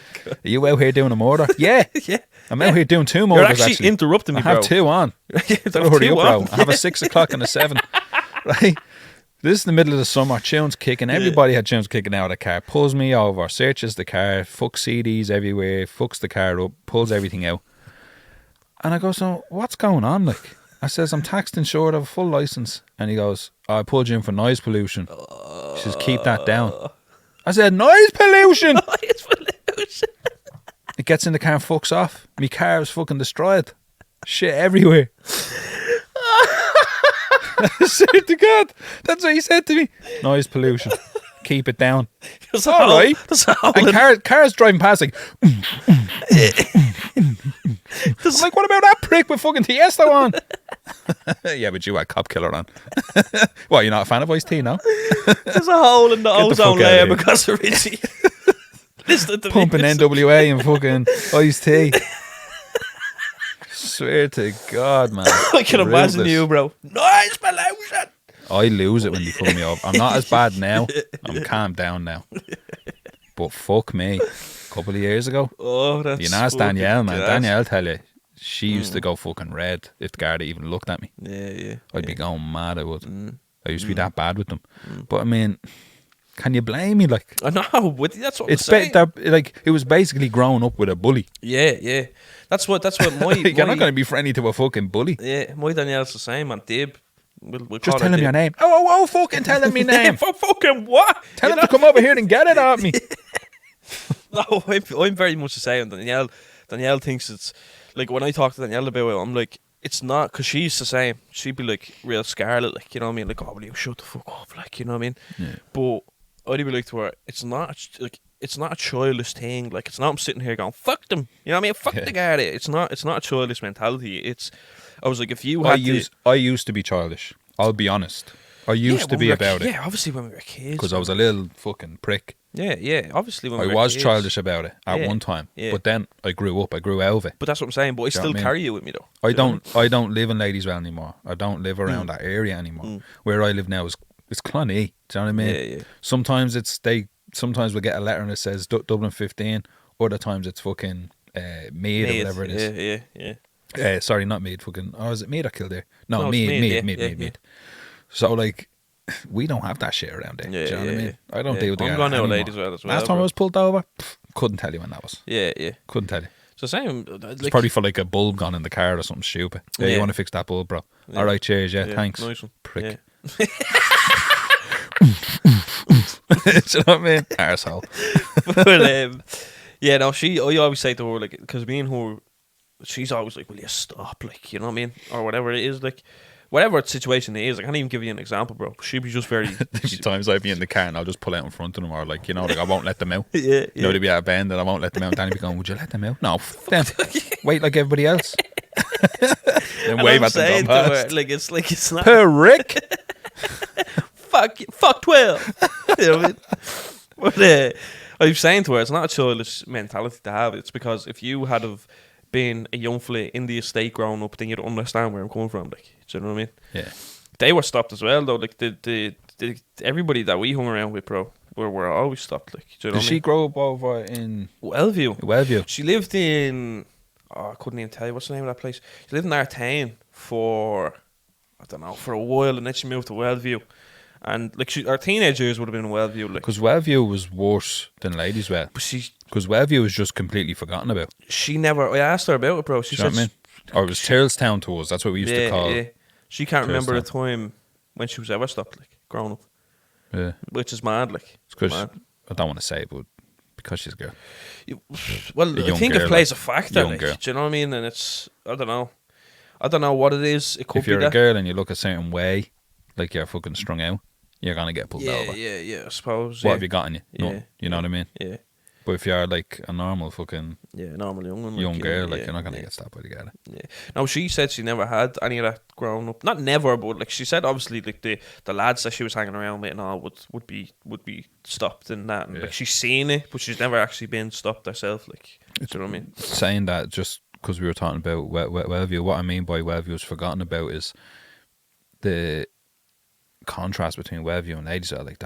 you out here doing a murder? Yeah, Yeah. I'm out here doing two You're murders. actually interrupting me, I have bro. two on. Don't hurry up, bro. I have a 6 o'clock and a 7. Right? This is the middle of the summer. Tunes kicking. Everybody had tunes kicking out of the car. Pulls me over, searches the car, fucks CDs everywhere, fucks the car up, pulls everything out. And I go, so what's going on? Like, I says, I'm taxed insured, I have a full license. And he goes, I pulled you in for noise pollution. He says, keep that down. I said, noise pollution. It's pollution. It gets in the car and fucks off. My car was fucking destroyed. Shit everywhere. I swear to God. That's what he said to me. Noise pollution. Keep it down. There's All right. There's a hole And in- cars driving past like, I'm like, what about that prick with fucking Tiesto on? Yeah, but you had Cop Killer on. What, you're not a fan of Ice-T, no? There's a hole in the the ozone fuck outta layer here. because of Richie. Listen to Pumping me. NWA and fucking Ice-T. Swear to God, man. I can imagine Ruthless. you, bro. Noise pollution. I lose it when they pull me off. I'm not as bad now. I'm calmed down now. But fuck me. A couple of years ago, Oh, that's you know, it's fucking Danielle, man. gas. Danielle tell you, she used to go fucking red if the Garda even looked at me. Yeah. I'd be going mad, I would. I used to be that bad with them. But I mean, can you blame me? Like, I know, but that's what it's I'm saying. like it was basically growing up with a bully. Yeah. That's what my You're not going to be friendly to a fucking bully. Yeah, my Danielle's the same, man. Dib. We'll Just call tell her him your Dib. name. Oh, fucking tell him my name. For fucking what? Tell You him to come over here and get it at me. No, I'm very much the same. Danielle thinks it's like when I talk to Danielle about it, I'm like, it's not, because she's the same. She'd be like real scarlet, like, you know what I mean? Like, oh, will you shut the fuck up, like, you know what I mean? Yeah. But I'd be like to her, it's not a childish thing. Like, it's not I'm sitting here going, fuck them. You know what I mean? Fuck the Garda. It's not a childish mentality. I was like, if you had I used to be childish. I'll be honest. I used to when be we were about it Yeah, obviously when we were kids. because I was a little fucking prick. Yeah, obviously when we I were was kids. childish about it at Yeah, one time, yeah. but then I grew up. I grew out of it. But that's what I'm saying. But I know still what I mean? carry it with me though. I Do you know what don't. I don't live in Ladiesville anymore. I don't live around that area anymore. Where I live now is Clonee. Do you know what I mean? Yeah. Sometimes Sometimes we'll get a letter and it says Dublin 15. Other times it's fucking Mead or whatever it is. Yeah. Sorry, not Mead. Fucking. Oh, is it Mead or Kildare? No, No, it's Mead. Mead, yeah. Mead. So like, we don't have that shit around there. Yeah, do you know what I yeah, mean? I don't yeah. deal with the I'm Garda gone out anymore. ladies well as well. Last time bro. I was pulled over, couldn't tell you when that was. Yeah. Couldn't tell you. So same. It's probably for like a bulb gone in the car or something stupid. Yeah, Yeah. you want to fix that bulb, bro? Yeah. All right, cheers. Yeah, thanks. Nice one. Prick. Yeah. Do you know what I mean? Arsehole. But yeah, no, I always say to her, like, because me and her, she's always like, will you stop, like, you know what I mean, or whatever it is, like, whatever situation it is. I can't even give you an example, bro. She'd be just very. There'd be times I'd be in the car and I'll just pull out in front of them, or like, you know, like I won't let them out. Yeah, You know, they'd be at a bend and I won't let them out. And Danny'd be going, would you let them out? No, fuck them. Wait like everybody else. Then wave at them. Her, like it's not. Per Rick. Fuck 12. You know what I mean? But I'm saying to her, it's not a childish mentality to have. It's because if you had have been a young fella in the estate growing up, then you'd understand where I'm coming from. Like, do you know what I mean? Yeah. They were stopped as well, though. Like the everybody that we hung around with, bro, were always stopped. Like, do you know Did what I she mean? grow up over in Wellview? Wellview? She lived in. Oh, I couldn't even tell you what's the name of that place. She lived in Artane for, I don't know, for a while, and then she moved to Wellview. And like her teenage years would have been in Wellview, like, Because Wellview was worse than Ladieswell. but Because Wellview was just completely forgotten about. she never. I asked her about it, bro. She Do you know said, what I mean? Or it was Charlestown to us. That's what we used to call it. she can't remember the Charlestown. time when she was ever stopped, like, growing up, Yeah. which is mad, like. It's because, mad. I don't want to say it, but because she's a girl. Well, A I young think girl, it plays like, a factor, young like, girl. do you know what I mean? And it's, I don't know what it is. It could If be you're that. a girl and you look a certain way, like you're fucking strung out, you're going to get pulled over. Yeah, I suppose. What yeah. have you got on you? No, Yeah, you know what I mean? Yeah, But if you're like a normal fucking normal young one, like, young you know, girl, like yeah, you're not going to yeah. get stopped by the guard. Yeah. No, she said she never had any of that growing up. Not never, but like she said, obviously, like the lads that she was hanging around with and all would be stopped and that. And Yeah. like she's seen it, but she's never actually been stopped herself. Like, do you know what I mean? Saying that just because we were talking about Wellview, what I mean by Wellview is forgotten about is the contrast between Wellview and Ladysdale. Like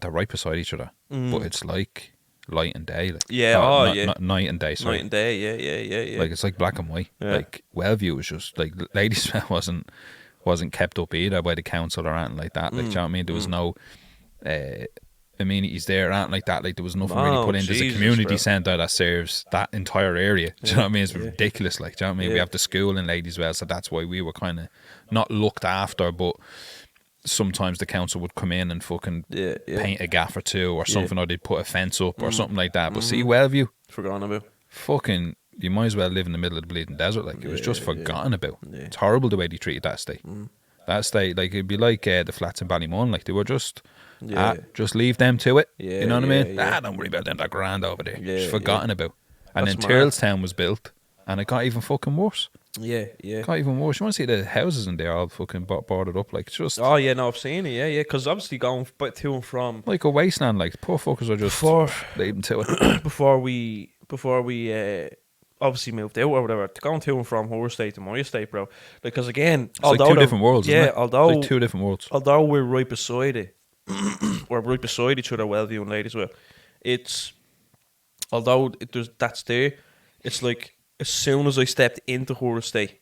they're right beside each other, but it's like light and day. Like, Yeah, not night and day. Sorry. Night and day. Yeah. Like it's like black and white. Yeah. Like Wellview was just like Ladysmith wasn't kept up either by the council or anything like that. Like, do you know what I mean? There was no amenities there or anything like that. Like there was nothing really Oh, put in. There's a Jesus, community bro. centre that serves that entire area. Do you know what I mean? It's ridiculous. Like, do you know what I mean? We Yeah. have the school in Ladyswell, so that's why we were kind of not looked after, but sometimes the council would come in and fucking Yeah. paint a gaff or two or something, or they'd put a fence up or something like that. But see, Wellview, Forgotten about. fucking, you might as well live in the middle of the bleeding desert. Like, it was just forgotten about. Yeah. It's horrible the way they treated that estate. That estate, like, it'd be like the flats in Ballymun. Like, they were just, just leave them to it. Yeah, You know what I mean? yeah. Don't worry about them. They're grand over there. Yeah, Just forgotten about. And That's then mad. Turlestown was built, and it got even fucking worse. Yeah. It got even worse. You want to see the houses in there all fucking boarded up? Like, it's just Oh yeah, no, I've seen it. Yeah. Because obviously going to and from like a wasteland. Like, poor fuckers are just leaving to it. before we obviously moved out or whatever, going to and from her estate to my estate, bro. Because again, It's like two different worlds, isn't yeah, it? although It's like two different worlds. although we're right beside it, we're right beside each other, Wellview and Ladyswell. It's although that's there, it's like as soon as I stepped into her estate,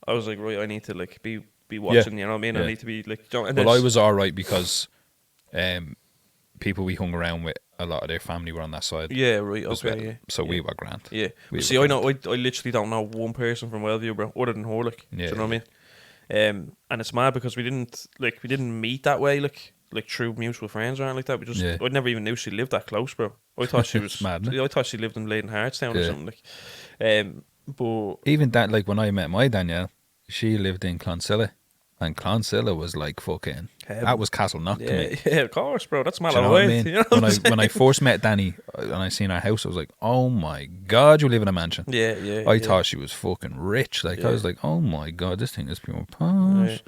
I was like, right, I need to like be watching. You know what I mean? Yeah. I need to be like. And Well, I was all right because people we hung around with, a lot of their family were on that side. Yeah, right. as Okay. well. Yeah. So yeah. we were grand. Yeah. We See, were I know. I literally don't know one person from Wellview, bro, other than her. Like, do Yeah, you know what I mean? And it's mad because we didn't meet that way, like through mutual friends or anything like that. We just, Yeah. I never even knew she lived that close, bro. I thought she was Mad, isn't it? I thought she lived in Leyden Hartstown or Yeah. something. Like, but Even that, like when I met my Danielle, she lived in Clonsilla, and Clonsilla was like fucking. Heaven. That was Castle Knock to me. yeah, of course, bro. That's Do you know what I mean? You know what I'm when I saying? first met Danny and I seen her house, I was like, "Oh my god, you live in a mansion." Yeah. I thought she was fucking rich. Like, I was like, "Oh my god, this thing is pure posh." Yeah.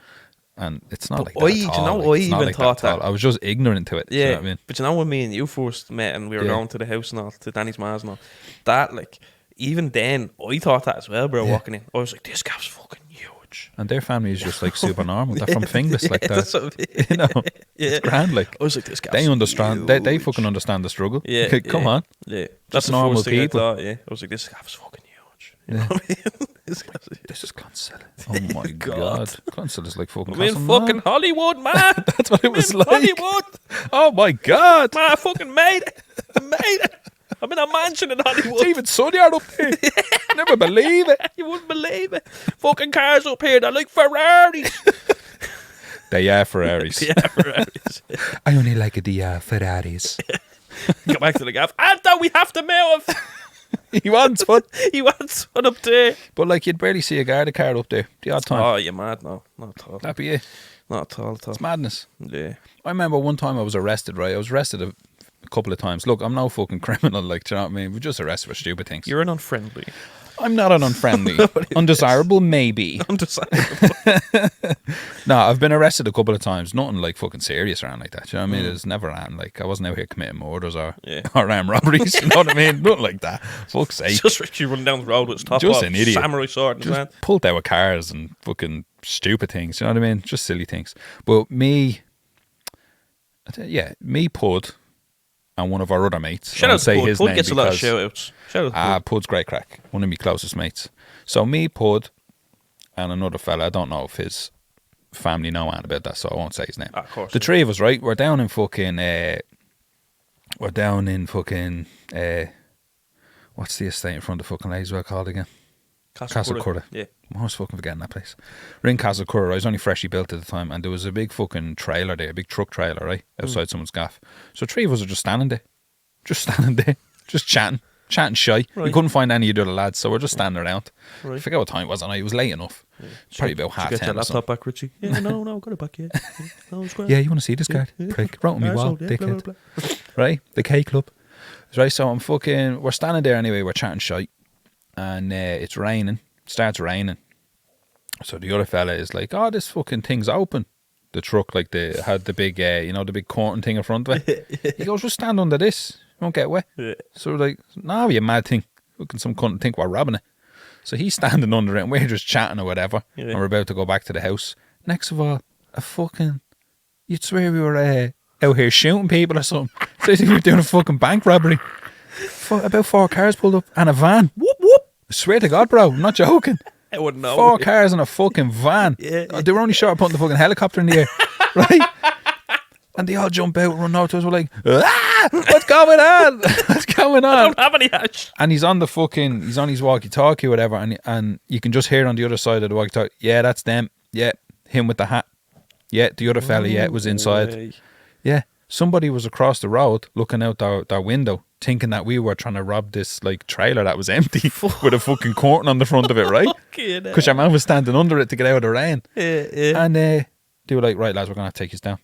And it's not like But that at all. It's not even like thought at all. that. I was just ignorant to it. Do Yeah, you know what I mean? but you know when me and you first met and we were Yeah. going to the house and all, to Danny's ma's and all, that like, even then, I thought that as well, bro, walking in. I was like, this guy's fucking huge. And their family is just like super normal. They're from Finglas, like that. That's what I mean. You know, Yeah. it's grand. Like, I was like, this guy's they understand. They huge. fucking understand the struggle. Yeah, Like, come yeah. on. Yeah, that's the normal first thing people. I thought, yeah. I was like, this guy's fucking huge. You know what I mean? This guy's huge. This is Clonsilla. Oh my god, Clonsilla's like fucking. I'm in Castle fucking Knock. Hollywood, man. That's what it was I'm in like. Hollywood. Oh my god, Man, I fucking made it. I made it. I'm in a mansion in it's Hollywood. even sunnier up there. Never believe it. You wouldn't believe it. Fucking cars up here, they're like Ferraris. They are Ferraris. Yeah, Ferraris. I only like the Ferraris. Go back to the gaff. Anton, we have to move. He wants one. He wants one up there. But like, you'd barely see a Garda car up there the odd time. Oh, you're mad? No, not at all. That'd be it. Not at all. At all. It's madness. Yeah. I remember one time I was arrested, right? I was arrested a couple of times. Look, I'm no fucking criminal, like, do you know what I mean? We're just arrested for stupid things. You're an unfriendly. I'm not an unfriendly. Undesirable, maybe. Undesirable. No, I've been arrested a couple of times. Nothing like fucking serious or anything like that. Do you know what I mean? There's never anything like, I wasn't out here committing murders or armed robberies. You know what I mean? Nothing like that. Fuck's sake. Just Richie running down the road with his top Just off, an idiot. samurai sword in his hand. Just pulled out with cars and fucking stupid things. You know what I mean? Just silly things. But me, Pud, and one of our other mates. Shout out to Pud. his Pud name gets a lot of because- shout outs. Shout out to Pud. Pud's great crack. One of my closest mates. So me, Pud, and another fella. I don't know if his family know anything about that, so I won't say his name. Of course. The three of us, right? We're down in fucking. What's the estate in front of fucking Layswell called again? Castlecurra. Yeah. I was fucking forgetting that place. We're in Castlecurra. I was only freshly built at the time, and there was a big fucking trailer there, a big truck trailer, right, outside someone's gaff. So three of us are just standing there, just chatting shy. Right. We couldn't find any of the other lads, so we're just standing around. Right. I forget what time it was, and it was late enough. Probably about half Get 10 that or laptop something. back, Richie. Yeah, no, got it back, yeah. No, it's great. Yeah, you want to see this card? Prick. Wrote on me wall, dickhead. Right? The K Club. Right, so we're standing there anyway, we're chatting shite, and it's raining, starts raining. So the other fella is like, oh, this fucking thing's open. The truck, like, had the big, the big curtain thing in front of it. He goes, just stand under this, you won't get wet. Yeah. So we're like, no, you mad thing. Fucking some cunt think we're robbing it. So he's standing under it, and we're just chatting or whatever, Yeah. and we're about to go back to the house. Next of all, you'd swear we were out here shooting people or something. So I think we were doing a fucking bank robbery. About 4 cars pulled up and a van. Whoop, whoop. I swear to God, bro, I'm not joking. I wouldn't know. 4 cars in a fucking van. Yeah. They were only short of putting the fucking helicopter in the air, right? And they all jump out and run out to us. We're like, ah, what's going on? What's going I on? don't have any hash. And he's on his walkie-talkie or whatever, and you can just hear on the other side of the walkie-talkie, yeah, that's them. Yeah, him with the hat. Yeah, the other fella, was inside. Way. Yeah, somebody was across the road looking out their window, thinking that we were trying to rob this like trailer that was empty with a fucking curtain on the front of it, right? Because your man was standing under it to get out of the rain. Yeah. And they were like, right, lads, we're going to take you down.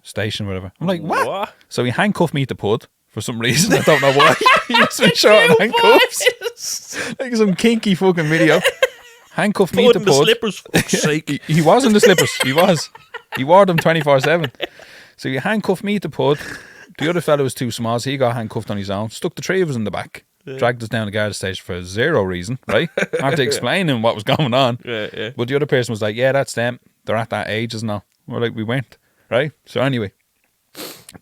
Station, whatever. I'm like, what? So he handcuffed me to Pud for some reason. I don't know why. He was in short handcuffs. Like some kinky fucking video. Handcuffed me Put to in the Pud. slippers, for fuck's sake. He was in the slippers. He was. He wore them 24/7. So he handcuffed me to Pud. The other fellow was too small, so he got handcuffed on his own. Stuck the three of us in the back. Dragged us down the Garda station for zero reason, right? After explaining what was going on. Yeah. But the other person was like, yeah, that's them. They're at that age as now. We're like, we went. Right? So anyway,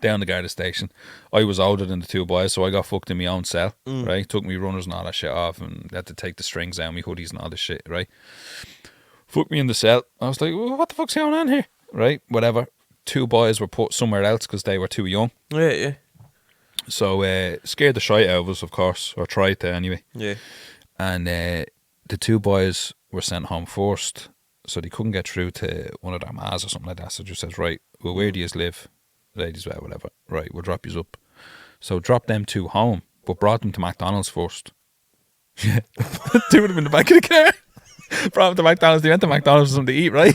down the Garda station. I was older than the two boys, so I got fucked in my own cell, right? Took me runners and all that shit off, and had to take the strings out, me hoodies and all this shit, right? Fucked me in the cell. I was like, well, what the fuck's going on here? Right? Whatever. 2 boys were put somewhere else because they were too young. Yeah. So scared the shite out of us, of course, or tried to anyway. Yeah. And the 2 boys were sent home first, so they couldn't get through to one of their mas or something like that. So just says, right, well, where do you live? Ladies, well, whatever. Right, we'll drop you up. So dropped them 2 home, but brought them to McDonald's first. Yeah. 2 of them in the back of the car. Brought them to McDonald's. They went to McDonald's for something to eat, right?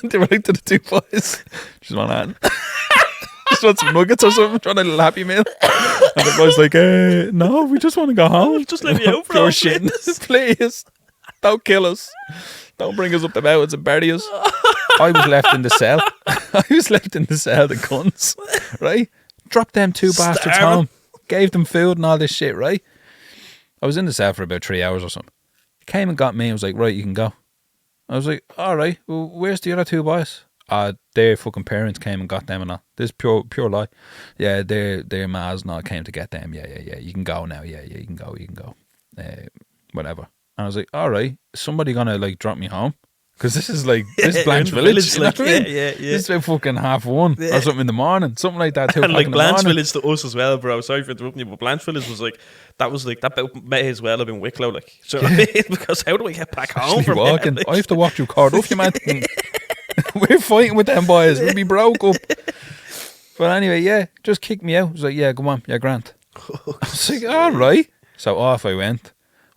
And they were like to the 2 boys, just want that. Just want some nuggets or something, trying a little Happy Meal. And the boy's like, no, we just want to go home. Just let me out for Pure all shit. this. Please. Don't kill us. Don't bring us up the mountains and bury us. I was left in the cell. The guns. Right? Dropped them 2 bastards home. Gave them food and all this shit, right? I was in the cell for about 3 hours or something. Came and got me and was like, right, you can go. I was like, all right, well, where's the other 2 boys? Their fucking parents came and got them and all. This pure lie. Yeah, their mas and all came to get them. Yeah, you can go now. Yeah, you can go. Whatever. And I was like, all right, is somebody gonna like drop me home? Because this is Blanche Village. You know what I mean? Yeah. This is about fucking 1:30 or something in the morning. Something like that. 2 And o'clock like in the Blanche morning. Village to us as well, bro. Sorry for interrupting you, but Blanche Village was like that may as well have been Wicklow, like. So I mean, because how do I get back home Actually from walking. there? I have to walk through Cardiff, you man. We're fighting with them boys. We'll be broke up. But anyway, yeah, just kicked me out. I was like, yeah, come on, yeah, Grant. I was like, all right. So off I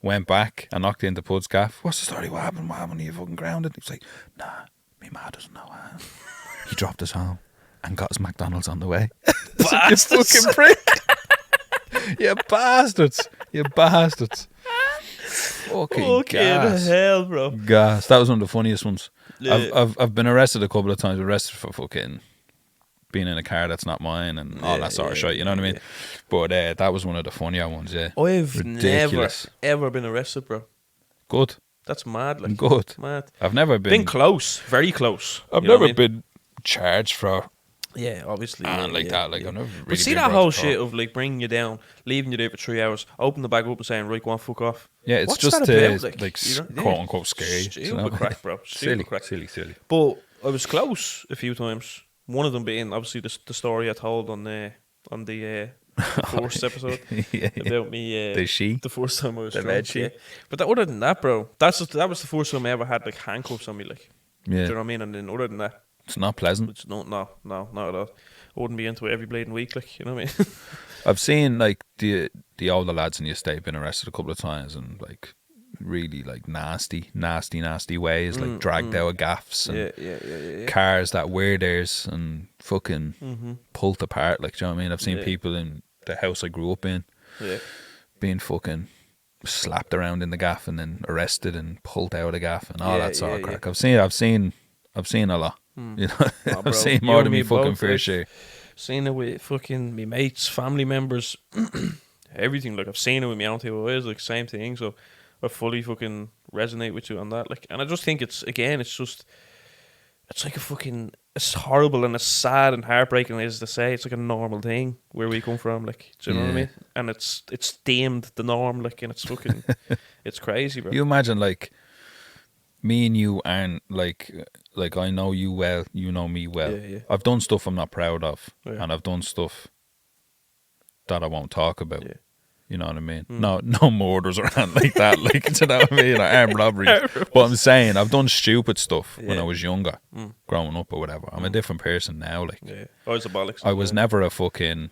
went back, I knocked into Pud's gaff. What's the story? What happened? Are you fucking grounded? He was like, nah, me ma doesn't know. He dropped us home and got us McDonald's on the way. Like, you fucking prick. You bastards. You bastards. Fucking gas. hell, bro. Gas. That was one of the funniest ones. Yeah. I've been arrested a couple of times. Arrested for fucking being in a car that's not mine and all that sort of shit. You know what I mean? But that was one of the funnier ones. Yeah. I've Ridiculous. never ever been arrested, bro. Good. That's mad. Like, Good. mad. I've never Been close, very close. I've you know never what I mean? been charged for Yeah, obviously. that. Like I've never really. But see been that brought whole to court. shit of like bringing you down, leaving you there for 3 hours, open the bag up and saying, right, go on, fuck off. Yeah, it's What's just that about? like you quote unquote scary. Stupid crack, bro. Stupid crack. Silly. But I was close a few times. One of them being obviously the story I told on the first episode Yeah. about me. The first time I was The drunk. bed sheet. Yeah. But other than that, bro, that was the first time I ever had like handcuffs on me. Like, do Yeah, you know what I mean? And then other than that, it's not pleasant. it's no, not at all. I wouldn't be into it every bleeding week. Like, you know what I mean? I've seen like the older lads in the estate been arrested a couple of times and like really like nasty ways, like dragged out of gaffs and yeah. cars that were theirs and fucking pulled apart. Like, do you know what I mean? I've seen people in the house I grew up in Yeah. being fucking slapped around in the gaff and then arrested and pulled out of the gaff and all Yeah, that sort of yeah, crack. I've seen a lot. You know, Oh, bro, I've seen you more and than me me fucking both, fair like, share. Seen it with fucking me mates, family members, everything. Like, I've seen it with my auntie always, like, same thing. So I fully fucking resonate with you on that. Like, and I just think it's like a fucking, it's horrible and it's sad and heartbreaking as to say. It's like a normal thing where we come from. Like, do you know what I Yeah. mean? And it's deemed the norm. Like, and it's fucking, it's crazy, bro. You imagine like me and you aren't like I know you well, you know me well. Yeah. I've done stuff I'm not proud of, Yeah. and I've done stuff that I won't talk about. Yeah. You know what I mean? No murders or anything like that. Like, do you know what I mean? Or armed robberies. But I'm saying I've done stupid stuff when I was younger, growing up or whatever. I'm a different person now. Like, Yeah. I was a bollocks. I was never a fucking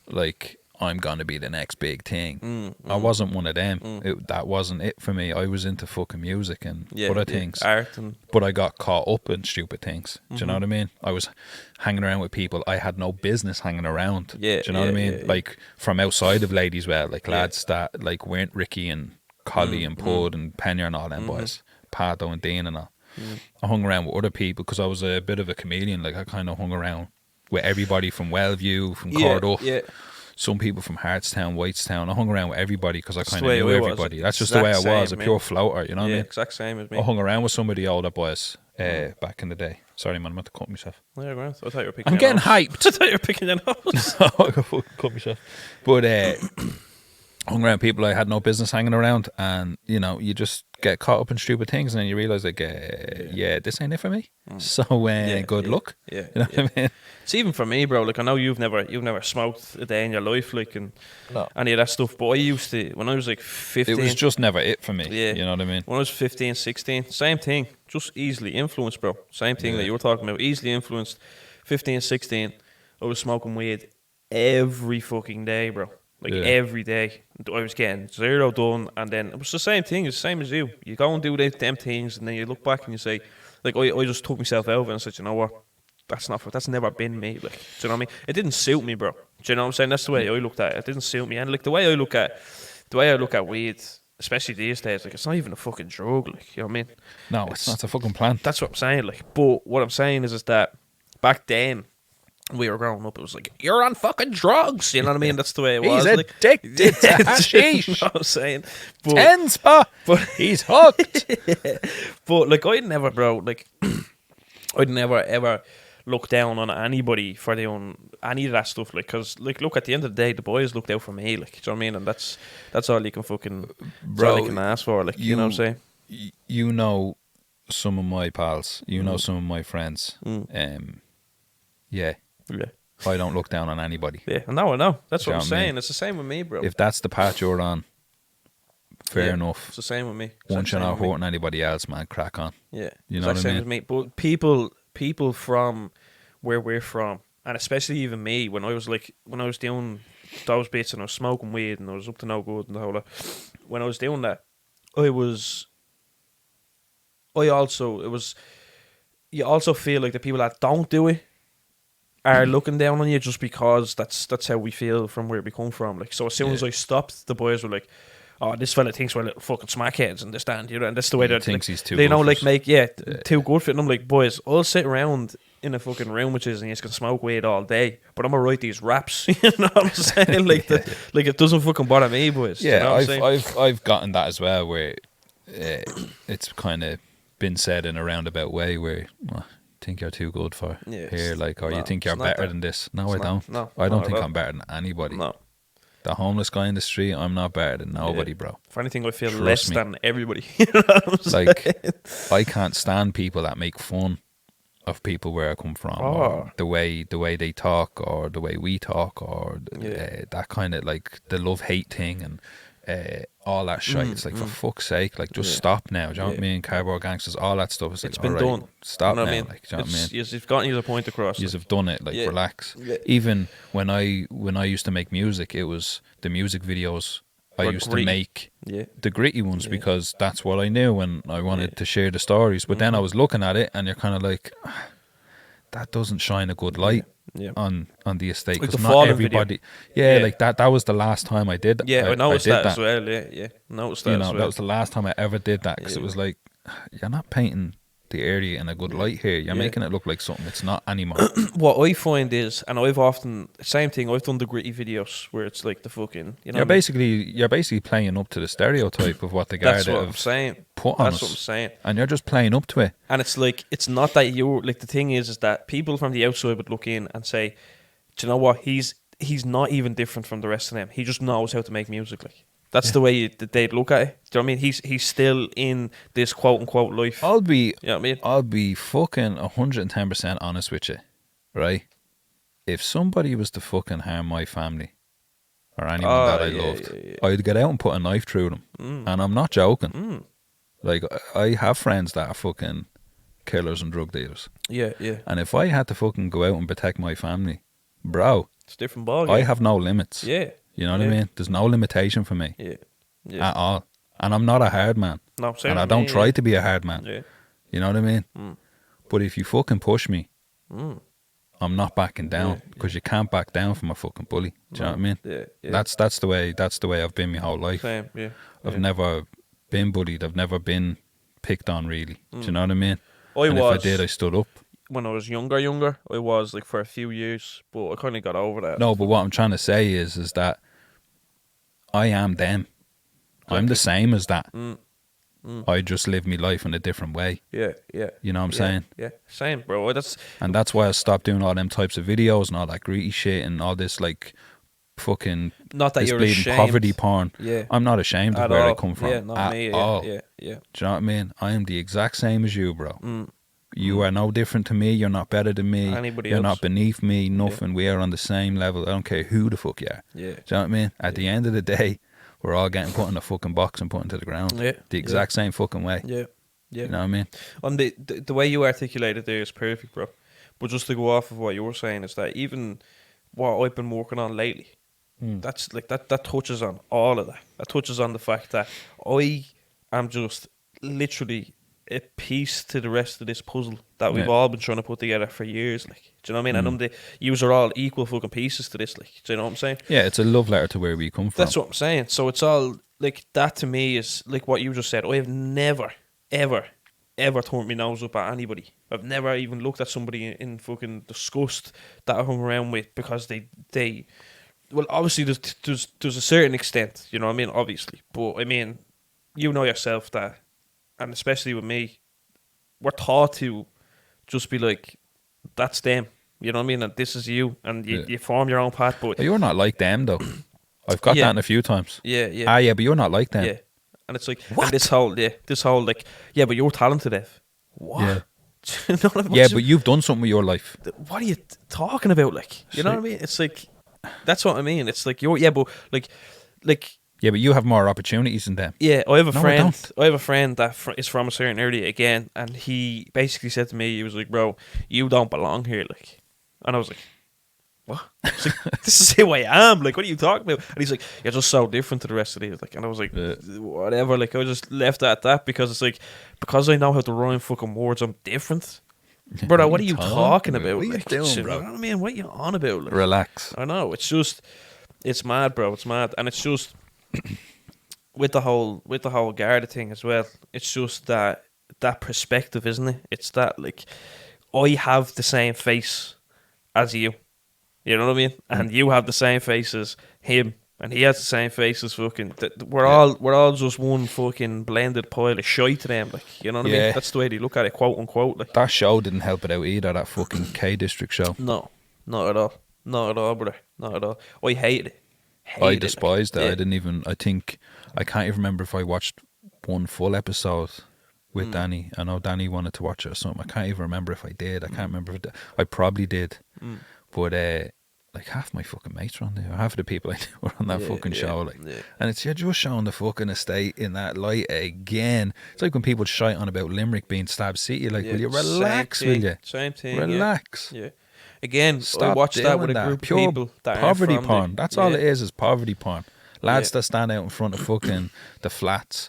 like I'm gonna be the next big thing. I wasn't one of them. That wasn't it for me. I was into fucking music and other things. Art and But I got caught up in stupid things. Do you know what I mean? I was hanging around with people I had no business hanging around. Yeah, Do you know what I mean? yeah. Like from outside of Ladies Well, like lads that like weren't Ricky and Collie and Pud and Penya and all them boys, Pato and Dean and all. I hung around with other people because I was a bit of a chameleon. Like I kind of hung around with everybody from Wellview, from Cardiff. Yeah. Some people from Hartstown, Whitestown. I hung around with everybody because I That's kind the of way knew I was. everybody. That's just the way I Exact was, same, a pure man. floater, you know what I Yeah, mean? exact same as me. I hung around with some of the older boys back in the day. Sorry, man, I'm about to cut myself. Yeah, Grant. I thought you were picking. I'm getting hyped. I thought you were picking your nose. I got fucking cut myself. But hung around people I had no business hanging around, and you know, you just get caught up in stupid things, and then you realise like, this ain't it for me. So good luck. Yeah, You know what I mean? It's even for me, bro. Like I know you've never smoked a day in your life, like and No. any of that stuff. But I used to when I was like 15. It was just never it for me. Yeah. You know what I mean? When I was 15, 16, same thing. Just easily influenced, bro. Same thing that you were talking about. Easily influenced. 15, 16, I was smoking weed every fucking day, bro. Like every day. I was getting zero done, and then it was the same thing. It's the same as you. You go and do them things, and then you look back and you say, like, I just took myself out of it and said, you know what? That's never been me. Like, do you know what I mean? It didn't suit me, bro. Do you know what I'm saying? That's the way I looked at it. It didn't suit me, and like the way I look at weed, especially these days, like it's not even a fucking drug. Like, you know what I mean? No, it's not a fucking plant. That's what I'm saying. Like, but what I'm saying is that back then, we were growing up, it was like, you're on fucking drugs. You know what I mean? That's the way it was. He's like, addicted to you know hashish. what I'm saying? But, 10 spot. but He's hooked. But like I'd never, bro, like I'd never ever look down on anybody for their own any of that stuff, like, cause like look, at the end of the day, the boys looked out for me, like, do you know what I mean? And that's all you can fucking, Bro, all you can ask for, like, you know what I'm saying? You know some of my pals. You know some of my friends. Yeah. Yeah, I don't look down on anybody. yeah. I know. That's what I'm Do you know what I mean? saying. It's the same with me, bro. If that's the path you're on, fair enough. It's the same with me. Once you're not hurting anybody else, man, crack on. Yeah, you know what I same mean. With me. But people from where we're from, and especially even me, when I was doing those bits and I was smoking weed and I was up to no good and the whole lot, when I was doing that, you also feel like the people that don't do it are looking down on you just because that's how we feel from where we come from. Like, so as soon as I stopped, the boys were like, "Oh, this fella thinks we're little fucking smackheads," and and that's the way they thinks he's too. They good don't for us. too good for it. And I'm like, boys, I'll sit around in a fucking room with you and you can smoke weed all day, but I'm gonna write these raps. You know what I'm saying? Like like it doesn't fucking bother me, boys. Yeah, you know what I'm saying? I've gotten that as well, where it's kind of been said in a roundabout way, where think you're too good for here, like, or you think you're better than this. No, I don't. No, I don't think I'm better than anybody. No. The homeless guy in the street, I'm not better than nobody, bro. If anything, I feel Trust less me. than everybody. You know what I'm saying? Like, I can't stand people that make fun of people where I come from, or the way they talk, or the way we talk, or that kind of, like, the love-hate thing and all that shit. It's like, for fuck's sake, like, just stop now. Do you know what I mean? Cardboard gangsters, all that stuff. It's like, been done. Stop you know now. what I mean? Like, do you know what I mean? You've gotten your point across. You've done it. Like, relax. Yeah. Even when I used to make music, it was the music videos I used to make the gritty ones because that's what I knew when I wanted to share the stories. But then I was looking at it and you're kind of like, that doesn't shine a good light on the estate, like because the not Fallen everybody video. like that was the last time I did I noticed did that as well. Noticed that as well. that was the last time I ever did that, because it was like, you're not painting the area in a good light here. You're making it look like something it's not anymore. What I find is, and I've done the gritty videos where it's like the fucking, you know, you're basically playing up to the stereotype of what the Garda that's what I'm have saying. put on That's us. what I'm saying. And you're just playing up to it. And it's like, it's not that you're like, the thing is that people from the outside would look in and say, do you know what, he's not even different from the rest of them. He just knows how to make music. Like, that's the way they'd look at it. Do you know what I mean? He's still in this quote unquote life. I'll be You know what I mean? I'll be fucking 110% honest with you, right? If somebody was to fucking harm my family or anyone that I loved, I'd get out and put a knife through them. And I'm not joking. Like, I have friends that are fucking killers and drug dealers. Yeah. And if I had to fucking go out and protect my family, bro, It's a different ballgame. I have no limits. Yeah. You know what I mean? There's no limitation for me Yeah. at all. And I'm not a hard man. No, same And I with don't me, try to be a hard man. Yeah. You know what I mean? But if you fucking push me, I'm not backing down, because you can't back down from a fucking bully. Do you know what I mean? Yeah. That's the way I've been my whole life. Same. Yeah. I've never been bullied. I've never been picked on, really. Do you know what I mean? If I did, I stood up. When I was younger, I was like for a few years, but I kind of got over that. No, but what I'm trying to say is that I am them. I'm the same as that. I just live my life in a different way. Yeah. You know what I'm saying? Yeah, same, bro. That's why I stopped doing all them types of videos and all that greedy shit and all this, like, fucking not that this you're bleeding ashamed. Poverty porn. Yeah. I'm not ashamed of At where all. I come from. Yeah, not at me. all. Yeah. Do you know what I mean? I am the exact same as you, bro. You are no different to me. You're not better than me. Anybody You're else. not beneath me. Nothing. We are on the same level. I don't care who the fuck you are. Yeah. Do you know what I mean? At the end of the day, we're all getting put in a fucking box and put into the ground. Yeah. The exact same fucking way. Yeah. You know what I mean? On the way you articulated there is perfect, bro. But just to go off of what you were saying is that even what I've been working on lately, that's like that touches on all of that. That touches on the fact that I am just literally a piece to the rest of this puzzle that we've all been trying to put together for years. Like, do you know what I mean? And yous are all equal fucking pieces to this. Like, do you know what I'm saying? Yeah, it's a love letter to where we come from. That's what I'm saying. So it's all like that to me is like what you just said. I have never, ever turned my nose up at anybody. I've never even looked at somebody in fucking disgust that I hung around with because they well, obviously there's a certain extent, you know what I mean, obviously. But I mean, you know yourself that, and especially with me, we're taught to just be like, that's them. You know what I mean? And this is you. And you form your own path. But you're not like them, though. I've got that in a few times. Yeah. Yeah, but you're not like them. Yeah. And it's like, what? And this whole like, yeah, but you're talented, Ev. What? Yeah. You know what I mean? Yeah, but you've done something with your life. What are you talking about? Like, you know what I mean? It's like, that's what I mean. It's like, but like, Yeah, but you have more opportunities than them. Yeah, I have a No, I friend. don't. I have a friend that is from a certain area again, and he basically said to me, he was like, "Bro, you don't belong here." Like, and I was like, "What?" I was like, "This is who I am. Like, what are you talking about?" And he's like, "You're just so different to the rest of these." Like, and I was like, Yeah. "Whatever." Like, I just left it at that because it's like, because I know how to rhyme fucking words, I'm different. Brother, what are you talking about? What are you Like, doing, you bro? know what I mean? What are you on about? Like, Relax. I know. It's just, it's mad, bro. It's mad, and it's just with the whole Garda thing as well. It's just that perspective, isn't it? It's that like I have the same face as you. You know what I mean? And you have the same face as him, and he has the same face as fucking. We're Yeah. all just one fucking blended pile of shite to them. Like, you know what I mean? Yeah. That's the way they look at it, quote unquote. Like, That show didn't help it out either. That fucking K District show. no, not at all, not at all, brother, not at all. I hated it. I Hated it, despised like, it. yeah. I didn't even. I think I can't even remember if I watched one full episode with Danny. I know Danny wanted to watch it or something. I can't even remember if I did. I can't remember. If I probably did, but like half my fucking mates were on there. Half of the people I knew were on that Yeah, fucking yeah, show. Like, yeah. and it's you're just showing the fucking estate in that light again. It's like when people shite on about Limerick being Stab City. Like, Yeah, will you relax? Will you Same thing. relax? Yeah. Again, I Stop watched that doing with a that. group of Pure people that poverty aren't from porn. there. That's all Yeah. it is poverty porn. Lads Yeah. that stand out in front of fucking the flats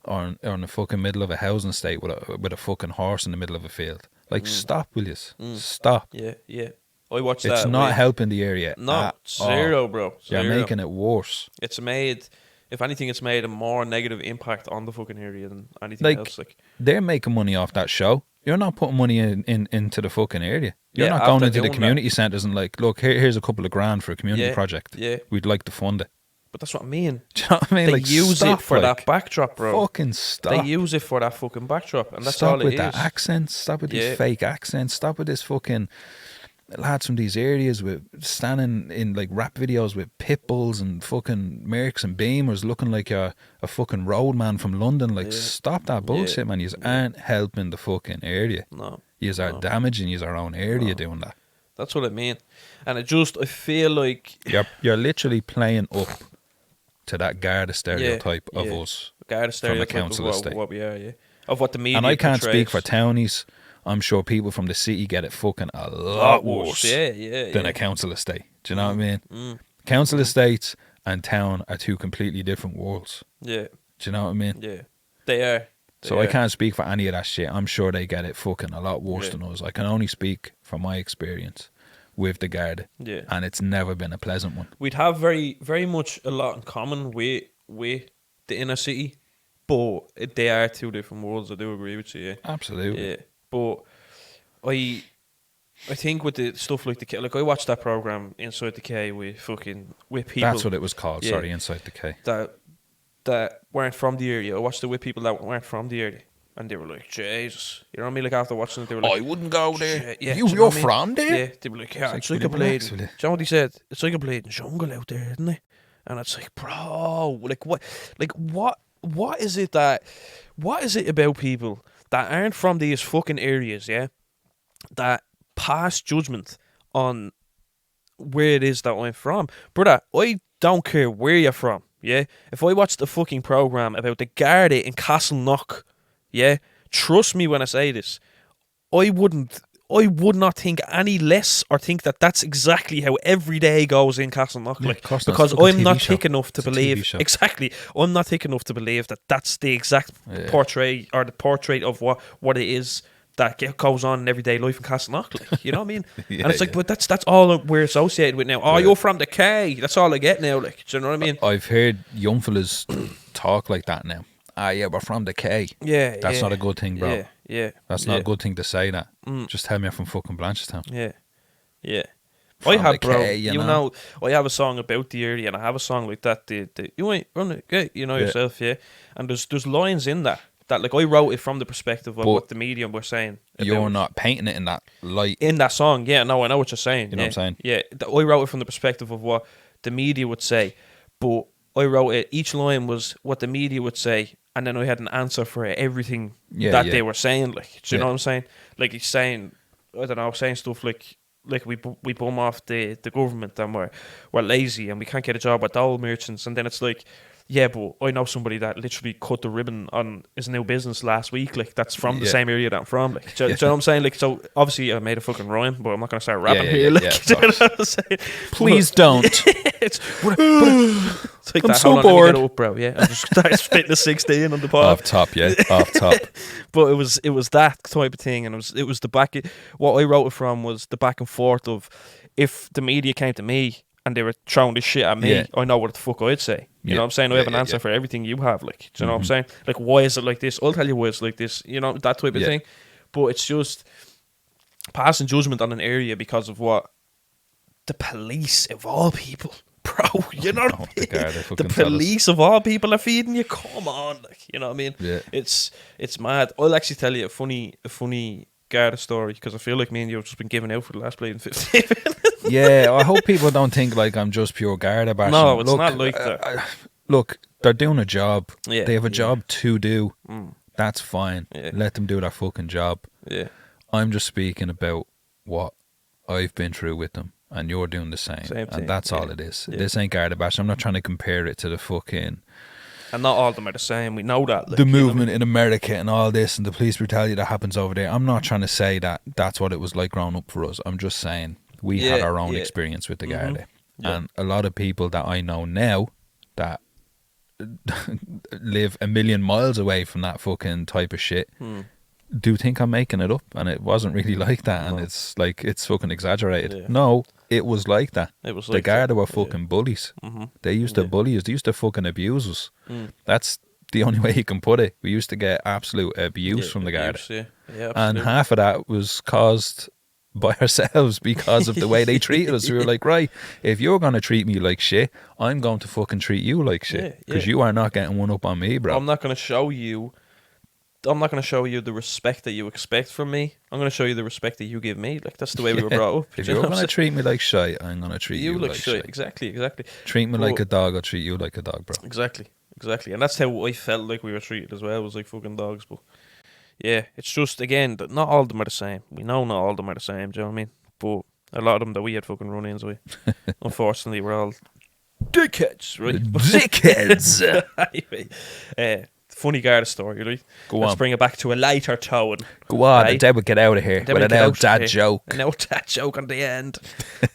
or in the fucking middle of a housing estate with a fucking horse in the middle of a field. Like, stop, will you? Stop. Yeah, yeah. I watched that. It's not with- helping the area. No, at zero, all. bro. You're Zero. making it worse. It's made, if anything, it's made a more negative impact on the fucking area than anything Like, else. Like, they're making money off that show. You're not putting money into the fucking area. You're Yeah, not going after into the doing community centres and like, look, here's a couple of grand for a community Yeah, project. yeah. We'd like to fund it. but that's what I mean. Do you know what I mean? They Like, use stop, it for like, that backdrop, bro. Fucking stop. They use it for that fucking backdrop, and that's Stop all it with is. that accent. Stop with Yeah. these fake accents. Stop with this fucking lads from these areas with standing in like rap videos with pit bulls and fucking Mercs and Beamers looking like a fucking roadman from London. Like, stop that bullshit, man. You aren't helping the fucking area. No, You are damaging your own area doing that. that's what I mean. And it just, I feel like You're literally playing up to that Garda stereotype of yeah. us. Garda stereotype council of estate. what we are, yeah. Of what the media And I can't speak for portrays. townies. I'm sure people from the city get it fucking a lot worse Yeah, than yeah. a council estate. Do you know what I mean? Council estates and town are two completely different worlds. Yeah, Do you know what I mean? yeah. They are. So I can't speak for any of that shit. I'm sure they get it fucking a lot worse than us. I can only speak from my experience with the Garda. Yeah. And it's never been a pleasant one. We'd have very, very much a lot in common with the inner city, but they are two different worlds. I do agree with you. Yeah. Absolutely. Yeah, but I think with the stuff like the K, like I watched that program Inside the K with people. That's what it was called. Yeah. Sorry, Inside the K. that weren't from the area. I watched it with people that weren't from the area, and they were like, Jesus, you know what I mean? Like after watching it, they were like, wouldn't go there. Yeah, You, do know you're what I mean? from there? Yeah, they were like, yeah, it's like, like a will you relax, bleeding. will Do you? you know what he said? It's like a bleeding jungle out there, isn't it? And it's like, bro, what is it about people that aren't from these fucking areas, yeah, that pass judgment on where it is that I'm from? Brother, I don't care where you're from, yeah? If I watch the fucking programme about the Garda in Castleknock, yeah, trust me when I say this, I would not think any less or think that that's exactly how every day goes in Castleknock. Yeah, Like, of course not. because It's a fucking I'm not TV show. thick enough to It's a TV believe show. exactly. I'm not thick enough to believe that that's the exact portrait or the portrait of what it is that goes on in everyday life in Castleknock. Like, you know what I mean? Yeah, and it's like, yeah. but that's all we're associated with now. Oh, Yeah. you're from the K. That's all I get now. Like, do you know what I mean? I've heard young fellas talk like that now. Ah, yeah, we're from the K. Yeah, That's yeah, not a good thing, bro. Yeah. That's not a good thing to say that. Just tell me I'm from fucking Blanchardstown. Yeah. I From have, the bro. K, you know. I have a song about the area, and I have a song like that. You ain't run it, okay, you know Yeah. yourself, yeah. And there's lines in that like I wrote it from the perspective of But what the medium were saying. You're about- not painting it in that light. in that song. Yeah, no, I know what you're saying. You know what I'm saying? Yeah, I wrote it from the perspective of what the media would say, but I wrote it. Each line was what the media would say, and then I had an answer for everything Yeah, that yeah. they were saying. Like, do you know Yeah. what I'm saying? Like he's saying, I don't know, saying stuff like we bum off the government and we're lazy and we can't get a job at dole merchants, and then it's like Yeah, but I know somebody that literally cut the ribbon on his new business last week. Like, that's from the same area that I'm from. Like, do you know what I'm saying? Like, so obviously I made a fucking rhyme, but I'm not gonna start rapping here. Like, do you know what I'm saying? Please don't. It's like I'm that. so Hold on, bored. let me get up, bro. Yeah, I'm just start spitting the 16 on the pod. Off top, yeah, off top. But it was that type of thing, and it was the back. What I wrote it from was the back and forth of, if the media came to me and they were throwing this shit at me, I know what the fuck I'd say. You know what I'm saying? I have an answer for everything you have. Like, do you know what I'm saying? Like, why is it like this? I'll tell you why it's like this. You know, that type of thing. But it's just passing judgment on an area because of what the police of all people, bro. You know what I mean? The police of all people are feeding you. Come on, like, you know what I mean? Yeah. It's mad. I'll actually tell you a funny Garda story, because I feel like me and you have just been giving out for the last bleeding 15 minutes. Yeah, I hope people don't think like I'm just pure Garda bashing. No, it's not like that. Look, they're doing a job. Yeah, they have a job to do. Mm. That's fine. Yeah. Let them do their fucking job. Yeah. I'm just speaking about what I've been through with them, and you're doing the same. And that's all it is. Yeah. This ain't Garda bashing. I'm not trying to compare it to the fucking... And not all of them are the same. We know that. Like, the movement in America and all this and the police brutality that happens over there. I'm not trying to say that that's what it was like growing up for us. I'm just saying we had our own experience with the Garda. And a lot of people that I know now that live a million miles away from that fucking type of shit do think I'm making it up, and it wasn't really like that. And it's like, it's fucking exaggerated. No, it was like that. It was the like Garda that. were fucking bullies. They used to bully us. They used to fucking abuse us. That's the only way you can put it. We used to get absolute abuse from the Garda. And half of that was caused by ourselves because of the way they treated us. We were like, right, if you're going to treat me like shit, I'm going to fucking treat you like shit, because you are not getting one up on me, bro. I'm not going to show you the respect that you expect from me. I'm going to show you the respect that you give me. Like, that's the way we were brought up. If you're going to treat me like shit, I'm going to treat you like shit. Exactly. Treat me like a dog, I'll treat you like a dog, bro. Exactly. And that's how I felt like we were treated as well, was like fucking dogs. But yeah, it's just, again, that not all of them are the same. We know not all of them are the same, do you know what I mean? But a lot of them that we had fucking run-ins with, unfortunately, we're all dickheads, right? Dickheads! Anyway, funny Garda story, right? Go on. Let's bring it back to a lighter tone. Go on, right? the dad would get out of here with an old dad joke. An old dad joke on the end.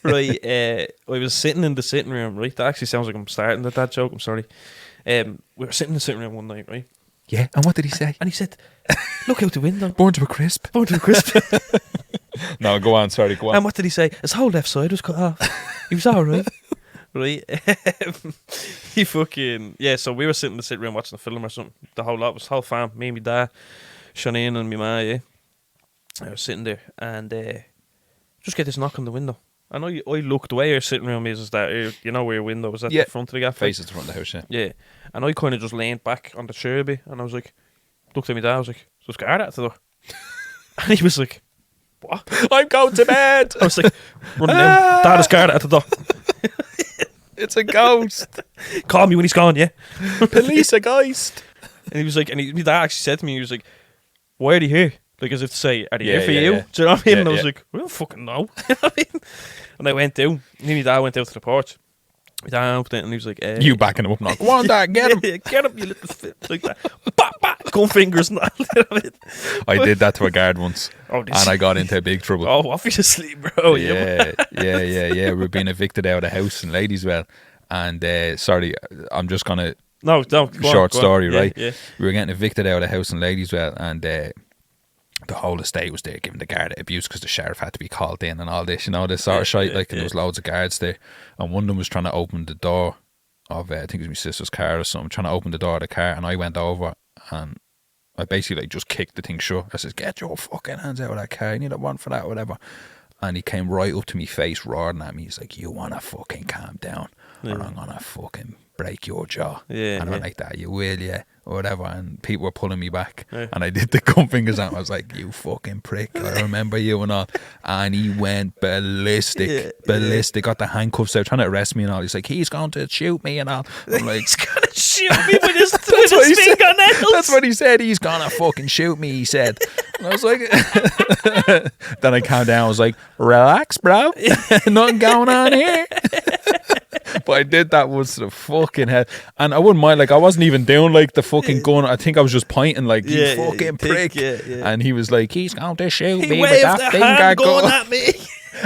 Right, I was sitting in the sitting room, right? That actually sounds like I'm starting the dad joke, I'm sorry. We were sitting in the sitting room one night, right? Yeah, and what did he say? And he said, look out the window. Born to a crisp. No, go on, sorry, go on. And what did he say? His whole left side was cut off. He was alright. Right? He fucking... Yeah, so we were sitting in the sitting room watching a film or something. The whole fam, me and my dad, Sinead and my ma, yeah. I was sitting there and just get this knock on the window. And I looked where your sitting room is that, you know where your window is at the front of the gaff? Faces the front of the house, yeah. Yeah. And I kind of just leaned back on the chair a bit, and I was like, looked at my dad, I was like, so Garda at the door. And he was like, what? I'm going to bed! I was like, running down. Dad is Garda at the door. It's a ghost. Call me when he's gone, yeah? Police a ghost. And he was like, my dad actually said to me, he was like, why are they here? Like, as if to say, are they here for you? Yeah. Do you know what I mean? And I was like, I don't fucking know. You know what I mean? And I went down. Me and my dad went out to the porch. My dad opened it and he was like, you backing him up now. Go on, Dad, get him. Yeah, get him, you little fit. Like that. Bah, bah, gun fingers and all. You know what I mean? I did that to a guard once, and I got into big trouble. Oh, obviously, bro. Yeah. We were being evicted out of a house in Ladieswell, and sorry, I'm just gonna short story, right? Yeah. We were getting evicted out of a house in Ladieswell, and the whole estate was there giving the guard abuse because the sheriff had to be called in and all this, you know, this sort of shite. And there was loads of guards there, and one of them was trying to open the door of I think it was my sister's car or something, trying to open the door of the car, and I went over and I basically just kicked the thing shut. I says, get your fucking hands out of that car, you need a warrant for that or whatever. And he came right up to me face, roaring at me. He's like, you wanna fucking calm down or I'm gonna fucking break your jaw. And I went like that, you will, yeah, or whatever. And people were pulling me back, and I did the gun fingers at him. I was like, you fucking prick, I remember you and all. And he went ballistic. Got the handcuffs out, trying to arrest me and all. He's like, he's going to shoot me and all. I'm like, he's gonna shoot me with his fingernails. That's what he said. He's gonna fucking shoot me, he said. And I was like, then I calmed down. I was like, relax, bro. Nothing going on here. But But I did that once to the fucking head. And I wouldn't mind, like, I wasn't even doing, like, the fucking gun. I think I was just pointing, like, you fucking prick. And he was like, he's going to shoot me with that finger going at me.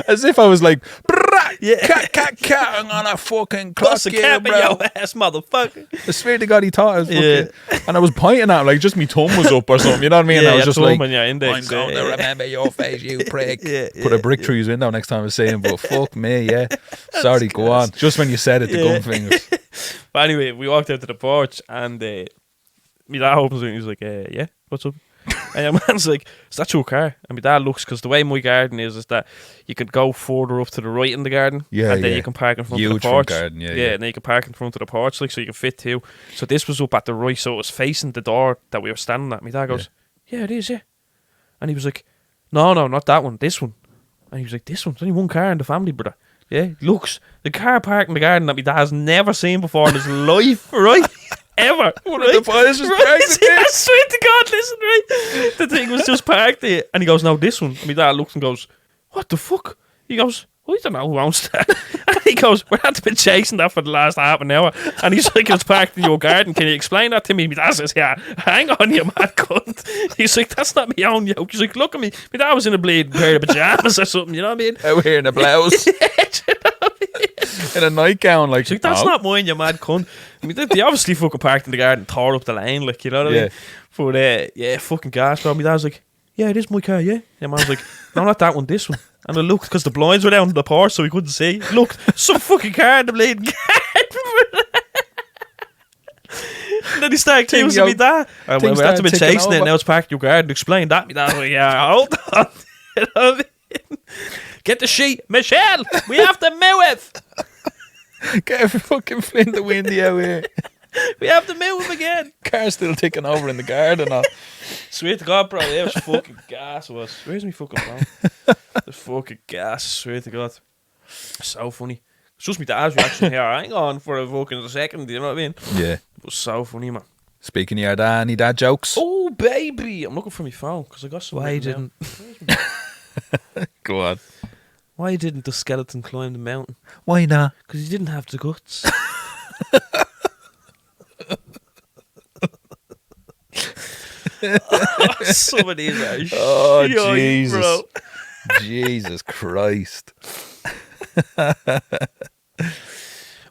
As if I was like, cat, I'm gonna fucking clock you, cap bro. in your ass, motherfucker. I swear to God, he thought I was fucking... And I was pointing at him, like, just my thumb was up or something, you know what I mean? And I was just like, I'm going to remember your face, you prick. Put a brick through his window next time I see him, but fuck me, Sorry, go on. Just when you said it, the gun fingers. But anyway, we walked out to the porch, and my dad opens it, and he's like, yeah, what's up? And your man's like, is that your car? And my dad looks, because the way my garden is that you could go further up to the right in the garden, and then you can park in front of the porch. Garden, and then you can park in front of the porch, like, so you can fit two. So this was up at the right, so it was facing the door that we were standing at. My dad goes, yeah, it is, yeah. And he was like, no, not that one, this one. And he was like, this one? There's only one car in the family, brother. Yeah, looks, the car parked in the garden that my dad has never seen before in his life, right? Ever. One of the boys just parked it. I swear to God, listen, right? The thing was just parked there. And he goes, no, this one. And my dad looks and goes, what the fuck? He goes, I don't know who owns that. And he goes, we had been chasing that for the last half an hour. And he's like, it's parked in your garden. Can you explain that to me? My dad says, yeah, hang on, you mad cunt. He's like, that's not my own yoke. He's like, look at me. My dad was in a bleeding pair of pajamas or something, you know what I mean? Out here in a blouse. In a nightgown, like, that's not mine, you mad cunt. I mean, they obviously fucking parked in the garden, tore up the lane, like, you know what I mean? But fucking gas, bro. My dad's like, yeah, it is my car, yeah. And man's like, no, not that one, this one. And I looked, because the blinds were down in the porch, so we couldn't see. Looked, some fucking car in the bleeding garden. And then he started accusing me dad. Well, we had to be chasing it, now it's parked in your garden. Explain that. My dad's like, yeah, hold on. You know what I mean? Get the sheet, Michelle. We have to move. Get a fucking flint the windy out here. We have to move again. Car's still ticking over in the garden. Swear to God, bro, it was fucking gas. Where's my fucking phone? There's fucking gas. Swear to God. So funny. It's just my dad's reaction here. Hang on for a fucking second. You know what I mean? Yeah. It was so funny, man. Speaking of your dad, any dad jokes? Oh, baby. I'm looking for my phone because I got some. Why didn't? Go on. Why didn't the skeleton climb the mountain? Why not? Because he didn't have the guts. Some of these are Jesus. Bro. Jesus Christ.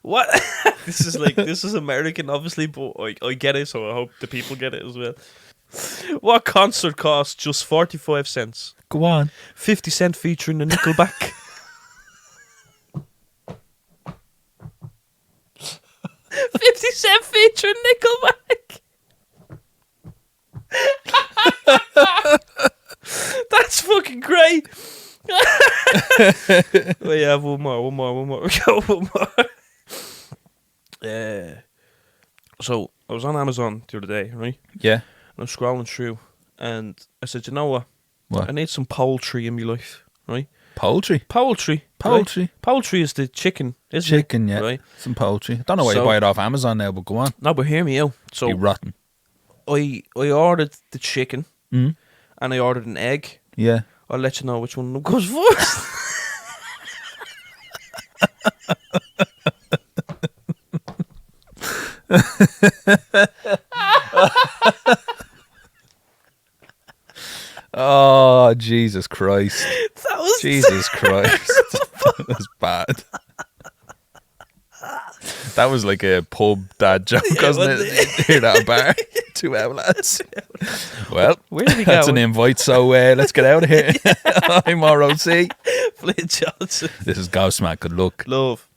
What? This is American, obviously, but I get it, so I hope the people get it as well. What concert costs just 45 cents? Go on. 50 Cent featuring the Nickelback. 50 Cent featuring Nickelback. That's fucking great. We have one more. We go one more. So I was on Amazon the other day, right? Yeah. And I'm scrolling through, and I said, you know what? What? I need some poultry in my life, right? Poultry? Poultry. Poultry? Right? Poultry is the chicken, isn't it? Chicken, yeah. Right? Some poultry. I don't know why you buy it off Amazon now, but go on. No, but hear me out. So be rotten. I ordered the chicken, Mm. and I ordered an egg. Yeah. I'll let you know which one goes first. Oh, Jesus Christ. That was Jesus Christ. That was bad. That was like a pub dad joke, wasn't it? Hear that at a bar? 2 hour lads. Well, where did we that's go? an invite, so let's get out of here. I'm ROC. Flint Johnson. This is Ghost Man. Good luck. Love.